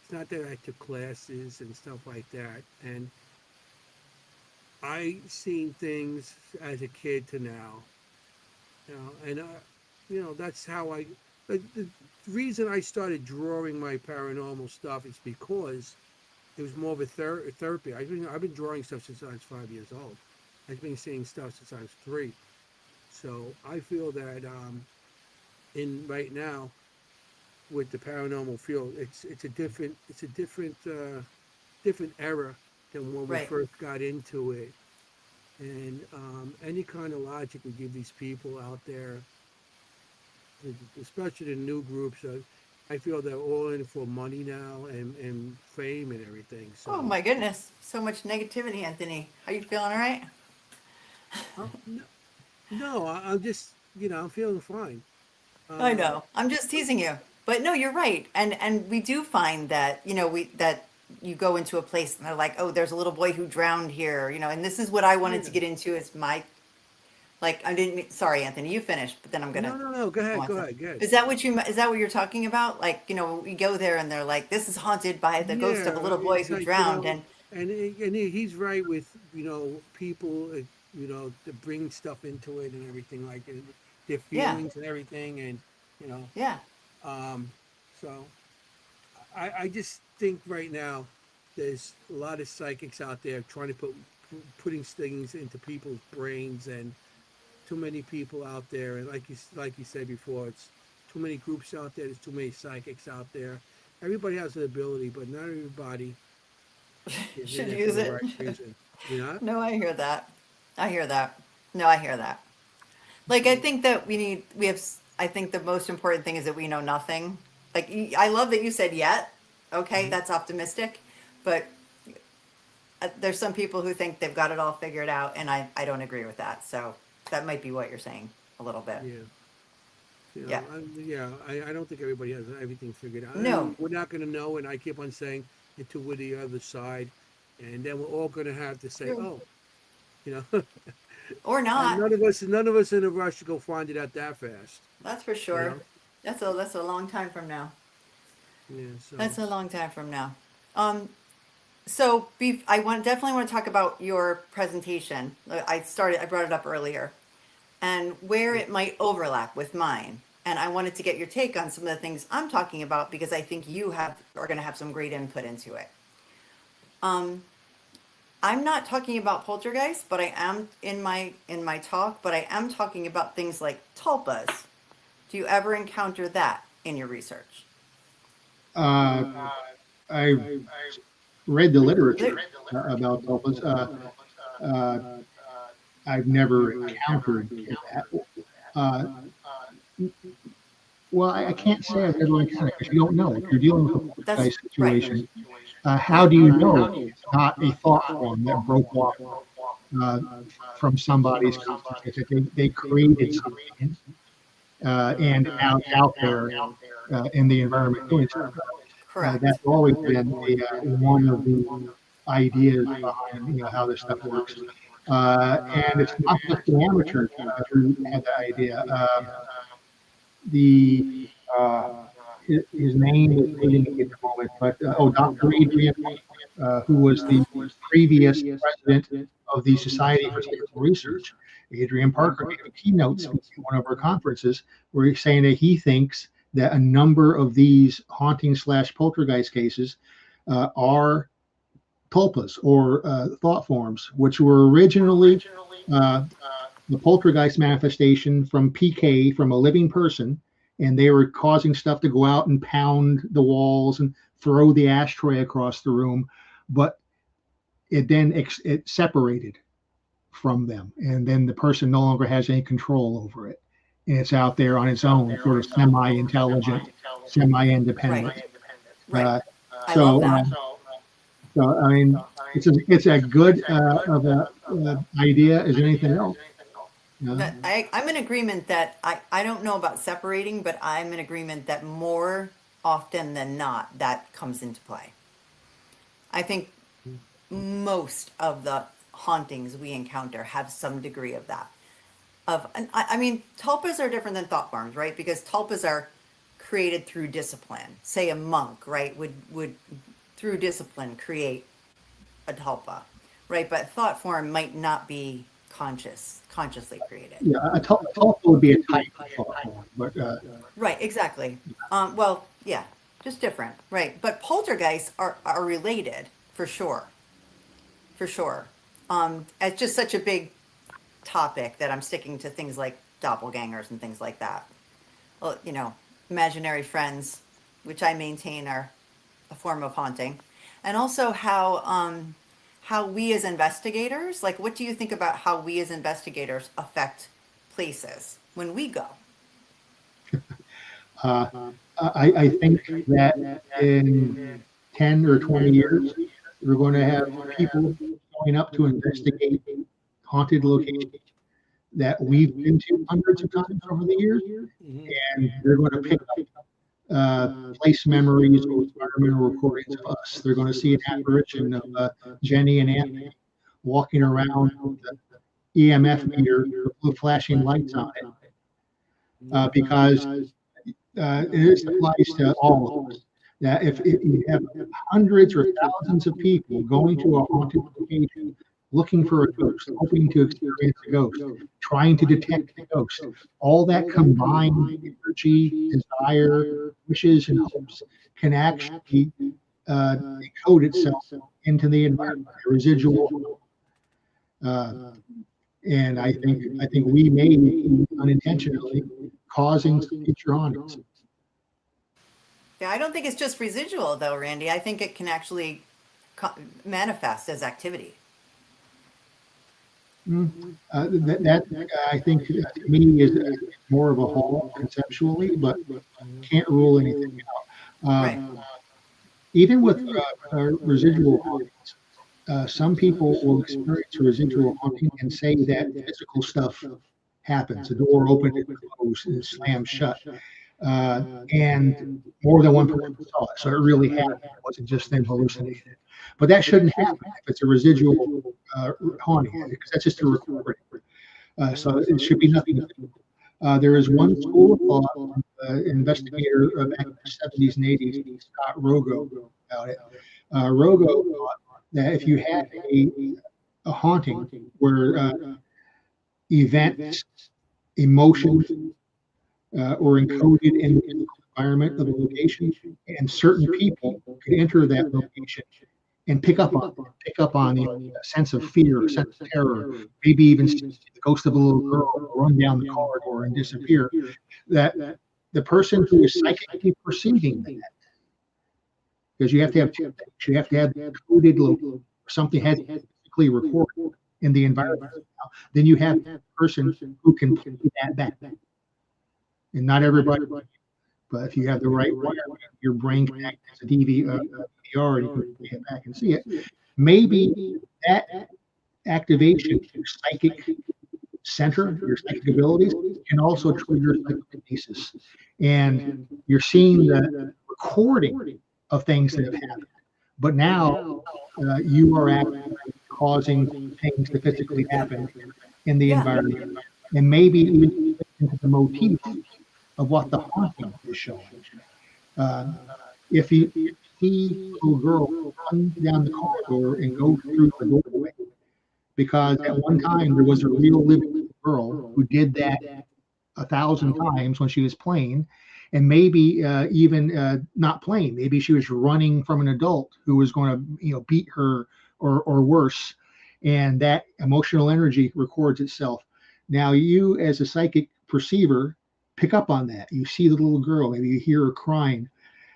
It's not that I took classes and stuff like that. And I seen things as a kid to now, and that's how the reason I started drawing my paranormal stuff is because it was more of a therapy. I've been drawing stuff since I was 5 years old. I've been seeing stuff since I was 3. So I feel that in right now with the paranormal field, it's a different era than when we Right. first got into it. And any kind of logic we give these people out there, especially the new groups, I feel they're all in for money now and fame and everything. Oh So my goodness. So much negativity, Anthony. Are you feeling all right? no, no, I'm just I'm feeling fine. I Um, know. I'm just teasing you. But no, you're right. And we do find that, we that you go into a place and they're like, "Oh, there's a little boy who drowned here," and this is what I wanted to yeah. get into as my like I didn't sorry, Anthony, you finished, but then I'm going No, to no, no. Go go ahead. on Go to ahead. Go ahead. is that what you're talking about? Like, we go there and they're like, "This is haunted by the ghost of a Yeah, little boy it's who like drowned." And he's right with people to bring stuff into it and everything like it, their yeah. feelings and everything, and you know, Yeah. um, so I just think right now there's a lot of psychics out there trying to putting things into people's brains, and too many people out there, and like you said before, it's too many groups out there. There's too many psychics out there. Everybody has an ability, but not everybody is in Should it for use the it. right reason. You know? No, I hear that. I hear that. No, I hear that. Like, I So think that I think the most important thing is that we know nothing. Like, I love that you said yet. Okay, mhm. that's optimistic. But there's some people who think they've got it all figured out, and I don't agree with that. So that might be what you're saying a little bit. Yeah. You know, Yeah. I don't think everybody has everything figured out. No. We're not going to know, and I keep on saying until we're the other side, and then we're all going to have to say, True. "Oh, you know," Or and not. none of us in a rush to go find it out that fast. That's for You sure. know? That's a long time from now. Yeah. So That's a long time from now. So definitely want to talk about your presentation. I brought it up earlier, and where it might overlap with mine. And I wanted to get your take on some of the things I'm talking about because I think are going to have some great input into it. I'm not talking about poltergeist, but I am in my talk. But I am talking about things like tulpas. Do you ever encounter that in your research? I've read the literature about tulpas. I've never encountered that. Well, I can't say I've ever encountered it because you don't know. If you're dealing with a poltergeist situation, how do you know it's not a thought form that broke off from somebody's consciousness? They created something, and now it's out there in the environment doing stuff. Correct. That's always been one of the ideas behind how this stuff works. And it's not just the amateurs who had the idea. His name is fading at the moment, but Dr. Adrian, who was the previous president of the Society for Psychical Research, Adrian Parker gave a keynote speech at one of our conferences where he's saying that he thinks that a number of these haunting/poltergeist cases are tulpas or thought forms, which were originally the poltergeist manifestation from PK, from a living person, and they were causing stuff to go out and pound the walls and throw the ashtray across the room, but it then it separated from them, and then the person no longer has any control over it, and it's out there on its own, sort of semi-intelligent, semi-independent. Right. I So, love that. so I mean, it's a good of a idea as anything else. But I'm in agreement that I don't know about separating, but I'm in agreement that more often than not that comes into play. I think most of the hauntings we encounter have some degree of that. I mean, tulpas are different than thought forms, right? Because tulpas are created through discipline. Say a monk, right, would through discipline create a tulpa, right? But thought form might not be consciously created. Yeah, a tulpa would be a type of thought form, but Right, exactly. Well, yeah, just different, right? But poltergeists are related for sure. For sure. It's just such a big topic that I'm sticking to things like doppelgangers and things like that. Well, imaginary friends, which I maintain are a form of haunting, and also how we as investigators, like, what do you think about how we as investigators affect places when we go? I think that in 10 or 20 years, we're going to have people showing up to investigate haunted locations that we've been to hundreds of times over the years, and they're going to pick up place memories or environmental recordings of us. They're going to see an apparition of Jenny and Anthony walking around with the EMF meter with flashing lights on it, because it applies to all of us. That if you have hundreds or thousands of people going to a haunted location, looking for a ghost, hoping to experience a ghost, trying to detect a ghost, all that combined energy, desire, wishes, and hopes can actually encode itself into the environment, the residual. And I think we may be unintentionally causing future hauntings. Yeah, I don't think it's just residual though, Randy. I think it can actually manifest as activity. That I think to me is more of a whole conceptually, but can't rule anything out. Right. Even with residual hauntings, some people will experience a residual haunting and say that physical stuff happens. The door opened and closed and slammed shut. Uh, and more than one person saw it. So it really happened. It wasn't just them hallucinating. But that shouldn't happen if it's a residual haunting, because that's just a recording. So it should be nothing. There is one school of thought, investigator back in the 70s and 80s, Scott Rogo, about it. Rogo thought that if you had a haunting where events, emotions, or encoded in the physical environment of the location, and certain people could enter that location and pick up on the sense of fear, sense of terror, maybe even see the ghost of a little girl run down the corridor and disappear. That the person who is psychically perceiving that, because you have to have two things. You have to have encoded something has physically recorded in the environment. Then you have a person who can play that back. And not everybody, but if you have the right wire, your brain can act as a DVR and you can play it back and see it. Maybe that activation, your psychic center, your psychic abilities, can also trigger psychokinesis. And you're seeing the recording of things that have happened. But now you are actually causing things to physically happen in the environment. And maybe even into the motif of what the haunting is showing. If you see a little girl run down the corridor and go through the doorway, because at one time there was a real living girl who did that 1,000 times when she was playing, and maybe even not playing. Maybe she was running from an adult who was going to, beat her or worse, and that emotional energy records itself. Now, you as a psychic perceiver pick up on that. You see the little girl, maybe you hear her crying,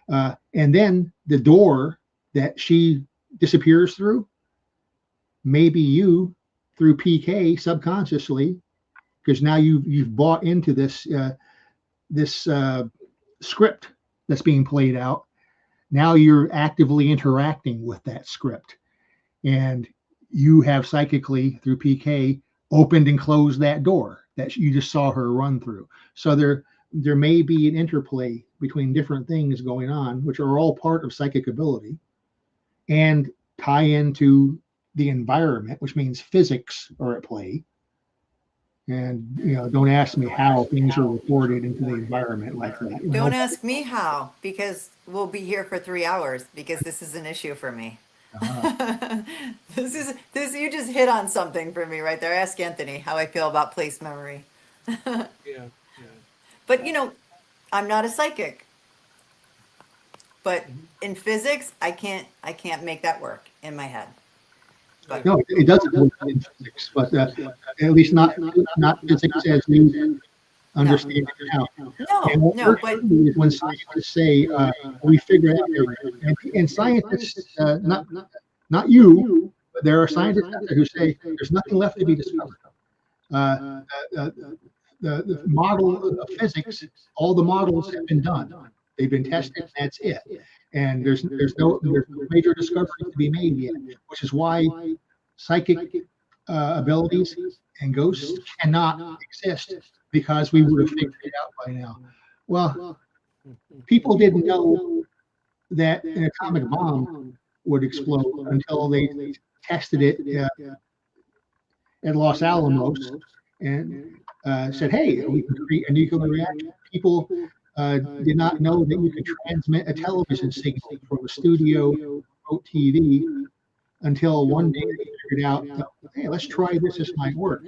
and then the door that she disappears through, maybe you through PK subconsciously, because now you've bought into this script that's being played out. Now you're actively interacting with that script, and you have psychically through PK opened and closed that door that you just saw her run through. So there may be an interplay between different things going on, which are all part of psychic ability, and tie into the environment, which means physics are at play. And don't ask me how things are reported into the environment like that. Don't ask me how, because we'll be here for 3 hours, because this is an issue for me. This you just hit on something for me right there. Ask Anthony how I feel about place memory. Yeah. But I'm not a psychic. But in physics, I can't make that work in my head. But no, it doesn't work in physics, but at least not physics as we understand it now. No, but is when scientists say we figure out everything, and scientists, not you, but there are scientists out there who say there's nothing left to be discovered. The model of physics, all the models have been done. They've been tested. That's it. And there's no major discovery to be made yet, which is why psychic abilities and ghosts cannot exist, because we would have figured it out by now. Well, people didn't know that an atomic bomb would explode until they tested it at Los Alamos and said, "Hey, we can create a nuclear reactor." People did not know that you could transmit a television signal from a studio remote TV until one day they figured out, hey, let's try this. This might work.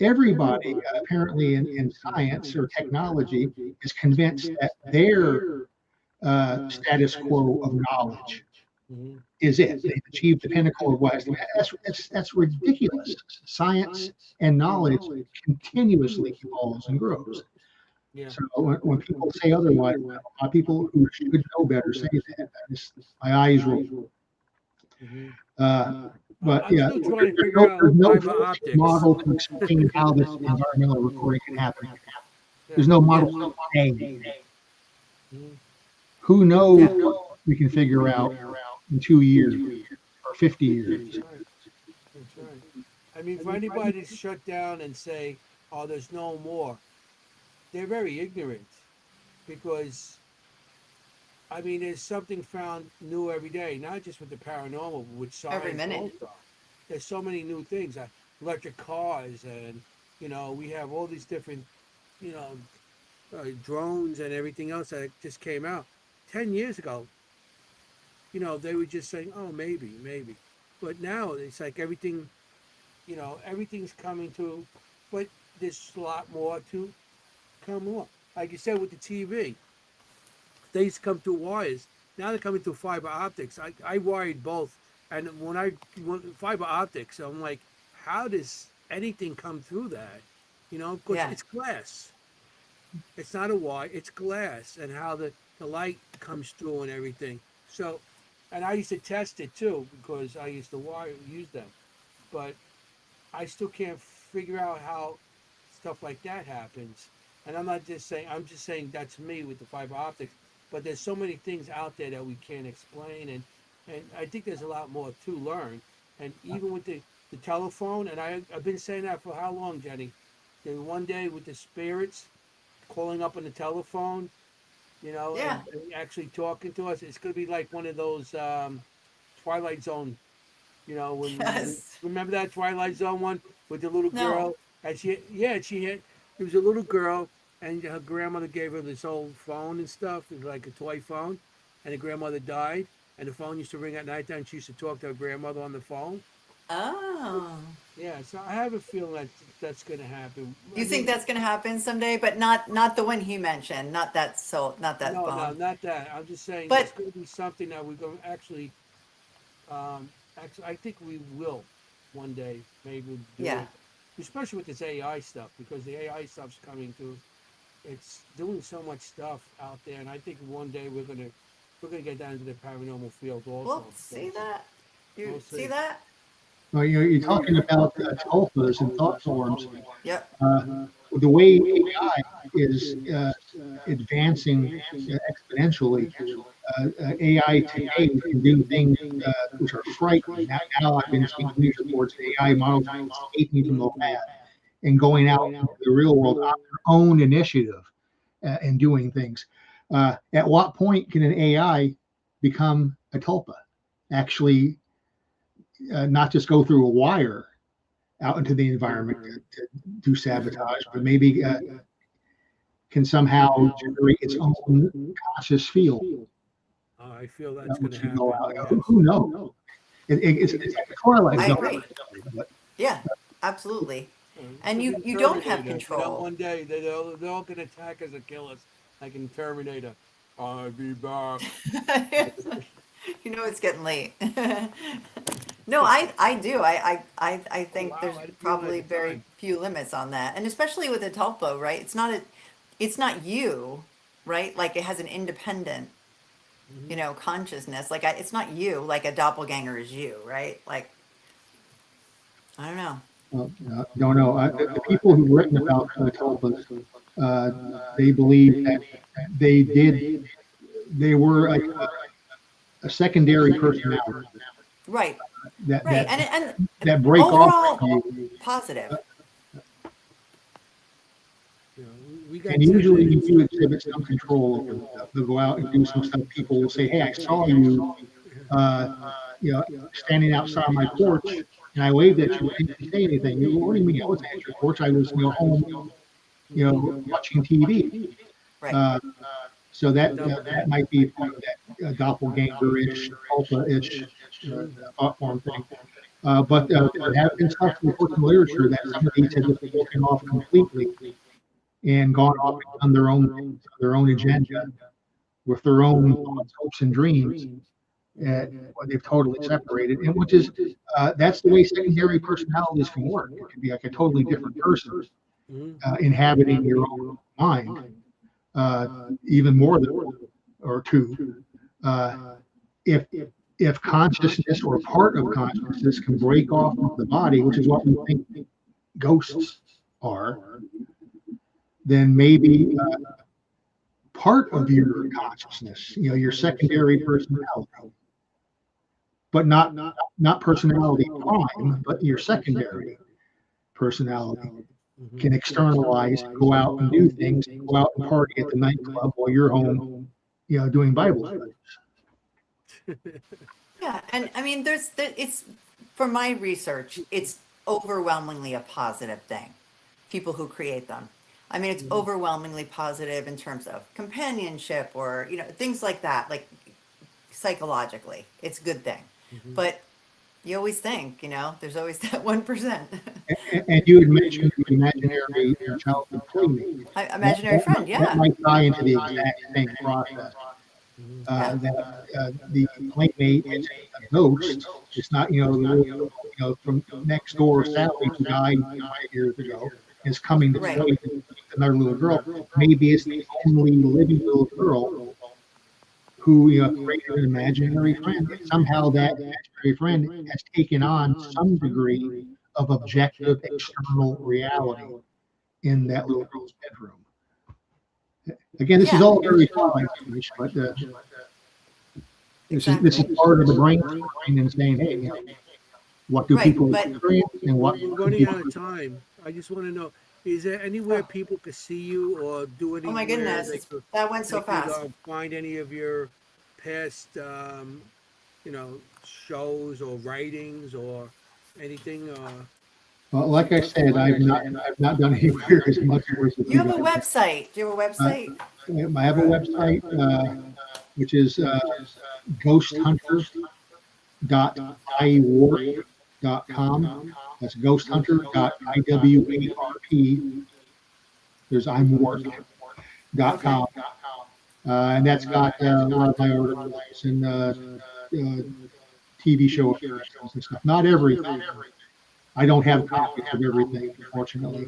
Everybody, apparently in science or technology, is convinced that their status quo of knowledge is it. They've achieved the pinnacle of wisdom. That's ridiculous. Science and knowledge continuously evolves and grows. Yeah. So when people say otherwise, a lot of people who should know better say that. My eyes roll. But I'm yeah, still trying to figure out there's no fiber optics. model to explain how this environmental recording can happen. There's no model today. Who knows what we can figure out in 2 years for 50 years. That's right. That's right. I mean, for anybody to shut down and say, "Oh, there's no more," they're very ignorant because I mean, there's something found new every day, not just with the paranormal, but with Every science minute. also. There's so many new things, electric cars, and we have all these different, you know, drones and everything else that just came out. 10 years ago, they were just saying, "Oh, maybe, maybe," but now it's like everything, everything's coming to, but there's a lot more to come on. Like you said with the TV, they used to come through wires. Now they're coming through fiber optics. I wired both, and when I went fiber optics, I'm like, how does anything come through that? Because Yeah. it's glass. It's not a wire. It's glass, and how the light comes through and everything. So, and I used to test it too because I used to use them, but I still can't figure out how stuff like that happens. And I'm just saying that's me with the fiber optics. But there's so many things out there that we can't explain, and I think there's a lot more to learn. And even with the telephone, and I've been saying that for how long, Jenny? Then one day with the spirits calling up on the telephone, Yeah. and actually talking to us, it's going to be like one of those Twilight Zone. When Yes. remember that Twilight Zone one with the little No. girl, and she had there was a little girl, and her grandmother gave her this old phone and stuff, it was like a toy phone, and the grandmother died, and the phone used to ring at night time. She used to talk to her grandmother on the phone. Oh. Yeah, so I have a feeling that that's going to happen. I You think mean, that's going to happen someday, but not the one he mentioned, not that no, no, phone. not that. I'm just saying there's But going to be something that we're going to actually, I think we will one day maybe do yeah. it, especially with this AI stuff because the AI stuff's coming to. It's doing so much stuff out there, and I think one day we're gonna get down to the paranormal field also. Well, see that? You We'll see see. that? Well, you're talking about tulpas and thought forms. Yep. Uh, the way AI is advancing exponentially, AI today can do things which are frightening. Now I've been seeing news reports that AI models are escaping from the lab and going out into the real world on their own initiative and doing things. At what point can an AI become a tulpa? Actually, not just go through a wire out into the environment to do sabotage, but maybe can somehow generate its own conscious field. I feel that's going Which to can go happen. out. Yes. Who knows? It's like a Twilight I Zone. agree. But Yeah. Absolutely. And Like you in don't have Terminator, control. one day they're all going to attack us and kill us, like in Terminator. I'll be back. It's getting late. No, I do. I Oh think wow, there's I didn't realize probably the very time. few limits on that, and especially with a Tulpo, right? It's not you, right? Like it has an independent, Hmm. consciousness. Like it's not you. Like a doppelganger is you, right? Like I don't know. don't know. The people who've written about tulpas, they believe that they did. They were a secondary personality Right, that right, that and that break off overall from you. positive. We got And 10 usually you minutes. do exhibit some control over them. They'll go out and do some stuff. People will say, "Hey, I saw you, uh, standing outside my porch, and I waved at you. Why didn't you say anything?" You go, "What do you mean? I wasn't at your porch. I was, home, watching TV." Right. Uh, so that might be part of that doppelganger-ish, tulpa-ish Mhm. thought form thing. But there have been stuff reports in literature that some of these have just broken off completely and gone off and done their own agenda with their own thoughts, hopes, and dreams. Or they've totally separated, and which is that's the way secondary personalities can work. It can be like a totally different person Mhm. inhabiting your own mind, even more than one or two. Uh, if if consciousness or part of consciousness can break off of the body, which is what we think ghosts are, then maybe part of your consciousness, your secondary personality, but not personality prime, but your secondary personality can externalize, go out and do things, go out and party at the nightclub while you're home, doing Bible studies. Yeah, and I mean, it's from my research, it's overwhelmingly a positive thing. People who create them. I mean, it's overwhelmingly positive in terms of companionship or things like that. Like psychologically, it's a good thing. But you always think, there's always that 1%. And you had mentioned the imaginary childhood playmate. Imaginary friend, That yeah. might tie into the exact same process. Yeah. That the playmate is a ghost. It's not, the little, from next door Sally who died 5 years ago is coming to Right. play with another little girl. Maybe it's the only living little girl who created an imaginary friend. And somehow that imaginary friend has taken on some degree of objective external reality in that little girl's bedroom. Again, this is Yeah. all very twilight, but this is part of the brain and saying, hey, what do Right, people but- experience and what We're do running people out of time. I just want to know: is there anywhere people could see you or do anywhere Oh my goodness, they could, that went so fast. find any of your past, shows or writings or anything? Well, like I said, I've not done anywhere as much work as You have a guys. website. Do you have a website? I have a website, which is ghosthunter.iwarp.com. That's ghosthunter.iwarp. There's imwarp.com. And that's got a lot of my articles and TV show appearances and stuff. Not everything. I don't have copies of everything, unfortunately.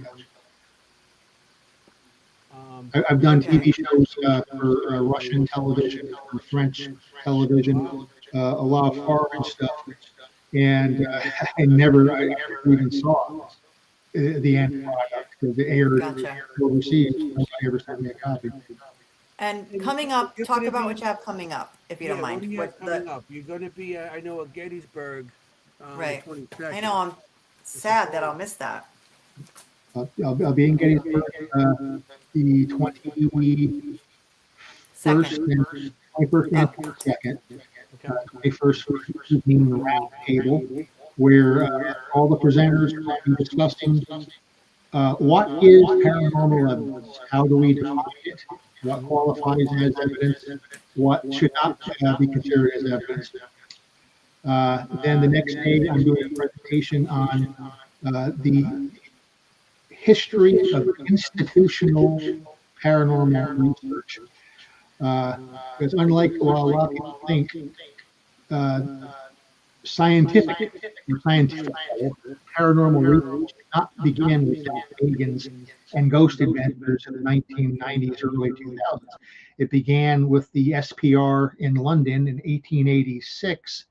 I've done TV shows for Russian television, for French television, a lot of foreign stuff, and I never even saw the end product because it aired Gotcha. overseas. Nobody ever sent me a copy. And coming up, talk about what you have coming up, if you don't mind. What do you have What coming up? You're going to be, I know, at Gettysburg on Right. the 22nd. I know, I'm sad that I'll miss that. I'll be in Gettysburg the 21st Second. and 22nd. 21st evening round table where all the presenters will be discussing what is paranormal evidence, how do we define it, what qualifies as evidence, what should not be considered as evidence. Then the next day, I'm doing a presentation on the history of institutional paranormal research. Because unlike what a lot of people think, scientific paranormal research did not begin with aliens and ghost adventures in the 1990s, early 2000s. It began with the SPR in London in 1886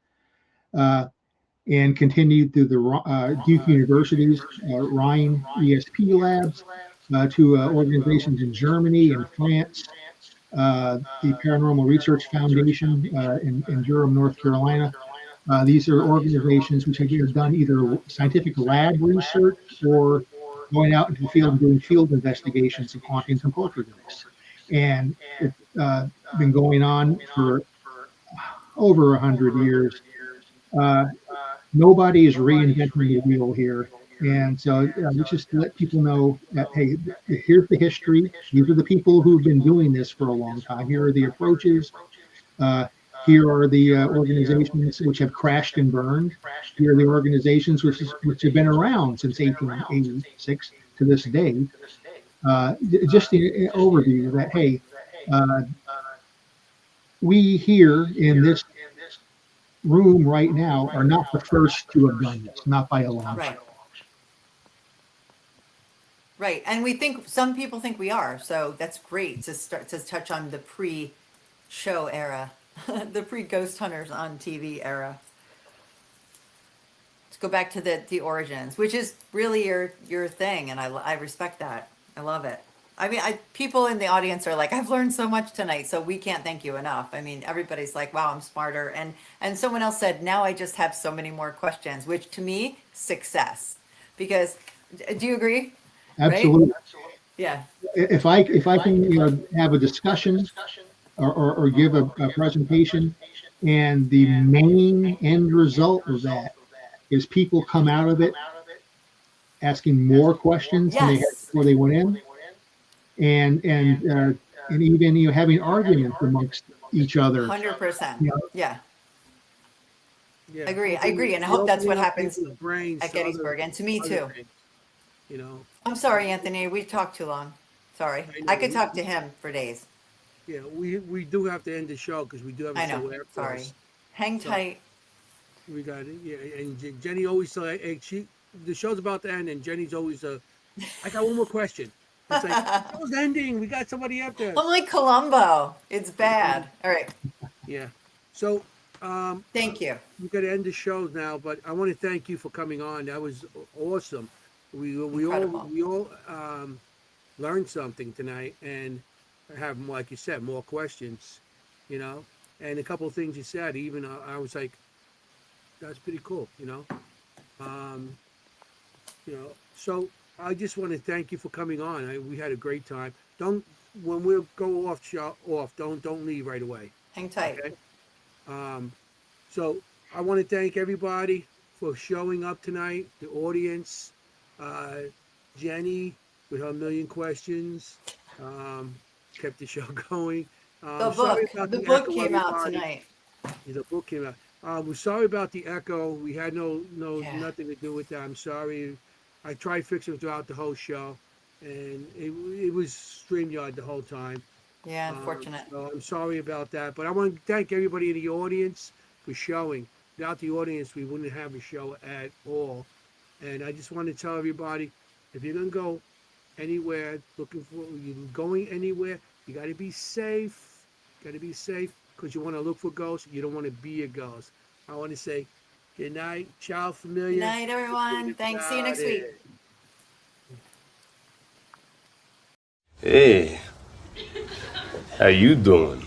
and continued through the Duke University's Rhine ESP labs to organizations in Germany and France, the Paranormal Research Foundation in Durham, North Carolina. These are organizations which have either done either scientific lab research or going out into the field and doing field investigations of hauntings and poltergeists. And it's been going on for over 100 years. Nobody is reinventing the wheel here. And so just to let people know that, hey, here's the history. These are the people who've been doing this for a long time. Here are the approaches. Here are the organizations which have crashed and burned. Here are the organizations which have been around since 1886 to this day. Just the overview that, hey, we here in this room right now are not the first to have done this, not by a long shot. Right. And some people think we are. So that's great to touch on the pre-show era, the pre-Ghost Hunters on TV era. Let's go back to the origins, which is really your thing. And I respect that. I love it. I mean, people in the audience are like, I've learned so much tonight, so we can't thank you enough. I mean, everybody's like, wow, I'm smarter. And someone else said, now I just have so many more questions, which to me, success. Because do you agree? Right? Absolutely. Yeah. If I can, have a discussion or give a presentation, and the main end result of that is people come out of it asking more questions than they had Yes. before they went in, and even having arguments amongst each other. 100%. You know, Yeah. Yeah, I agree. And I hope that's opening what up happens people's brains at to Gettysburg. And to me other too. things, you know. I'm sorry, Anthony. We talked too long. Sorry. I I know. could talk to him for days. Yeah, we do have to end the show because we do have a I know. show after Sorry. us. Hang So tight. we got it. Yeah, and Jenny always said, "Hey, the show's about to end," and Jenny's always, "I got one more question." It's like the I'm show's ending. We got somebody after us. like Columbo. It's bad. All right. Yeah. So Thank you. we got to end the show now, but I want to thank you for coming on. That was awesome. Incredible. We all learned something tonight, and have, like you said, more questions. You know, and a couple of things you said. Even I was like, that's pretty cool. Um, So I just want to thank you for coming on. We had a great time. Don't When we go off, don't leave right away. Hang tight. Okay. Um, so I want to thank everybody for showing up tonight. The audience, uh, Jenny with her million questions, kept the show going. The Sorry book. about The the book echo, came out everybody. tonight. Yeah, the book came out. We're sorry about the echo. We had Yeah. nothing to do with that. I'm sorry. I tried fixing it throughout the whole show, and it was StreamYard the whole time. Yeah, unfortunate. So I'm sorry about that. But I want to thank everybody in the audience for showing. Without the audience, we wouldn't have a show at all. And I just want to tell everybody, if you're gonna go anywhere, you're going anywhere, you got to be safe. Got to be safe because you want to look for ghosts. You don't want to be a ghost. I want to say good night, ciao, Good familia. night, everyone. Thanks. See you next week. Hey, how you doing?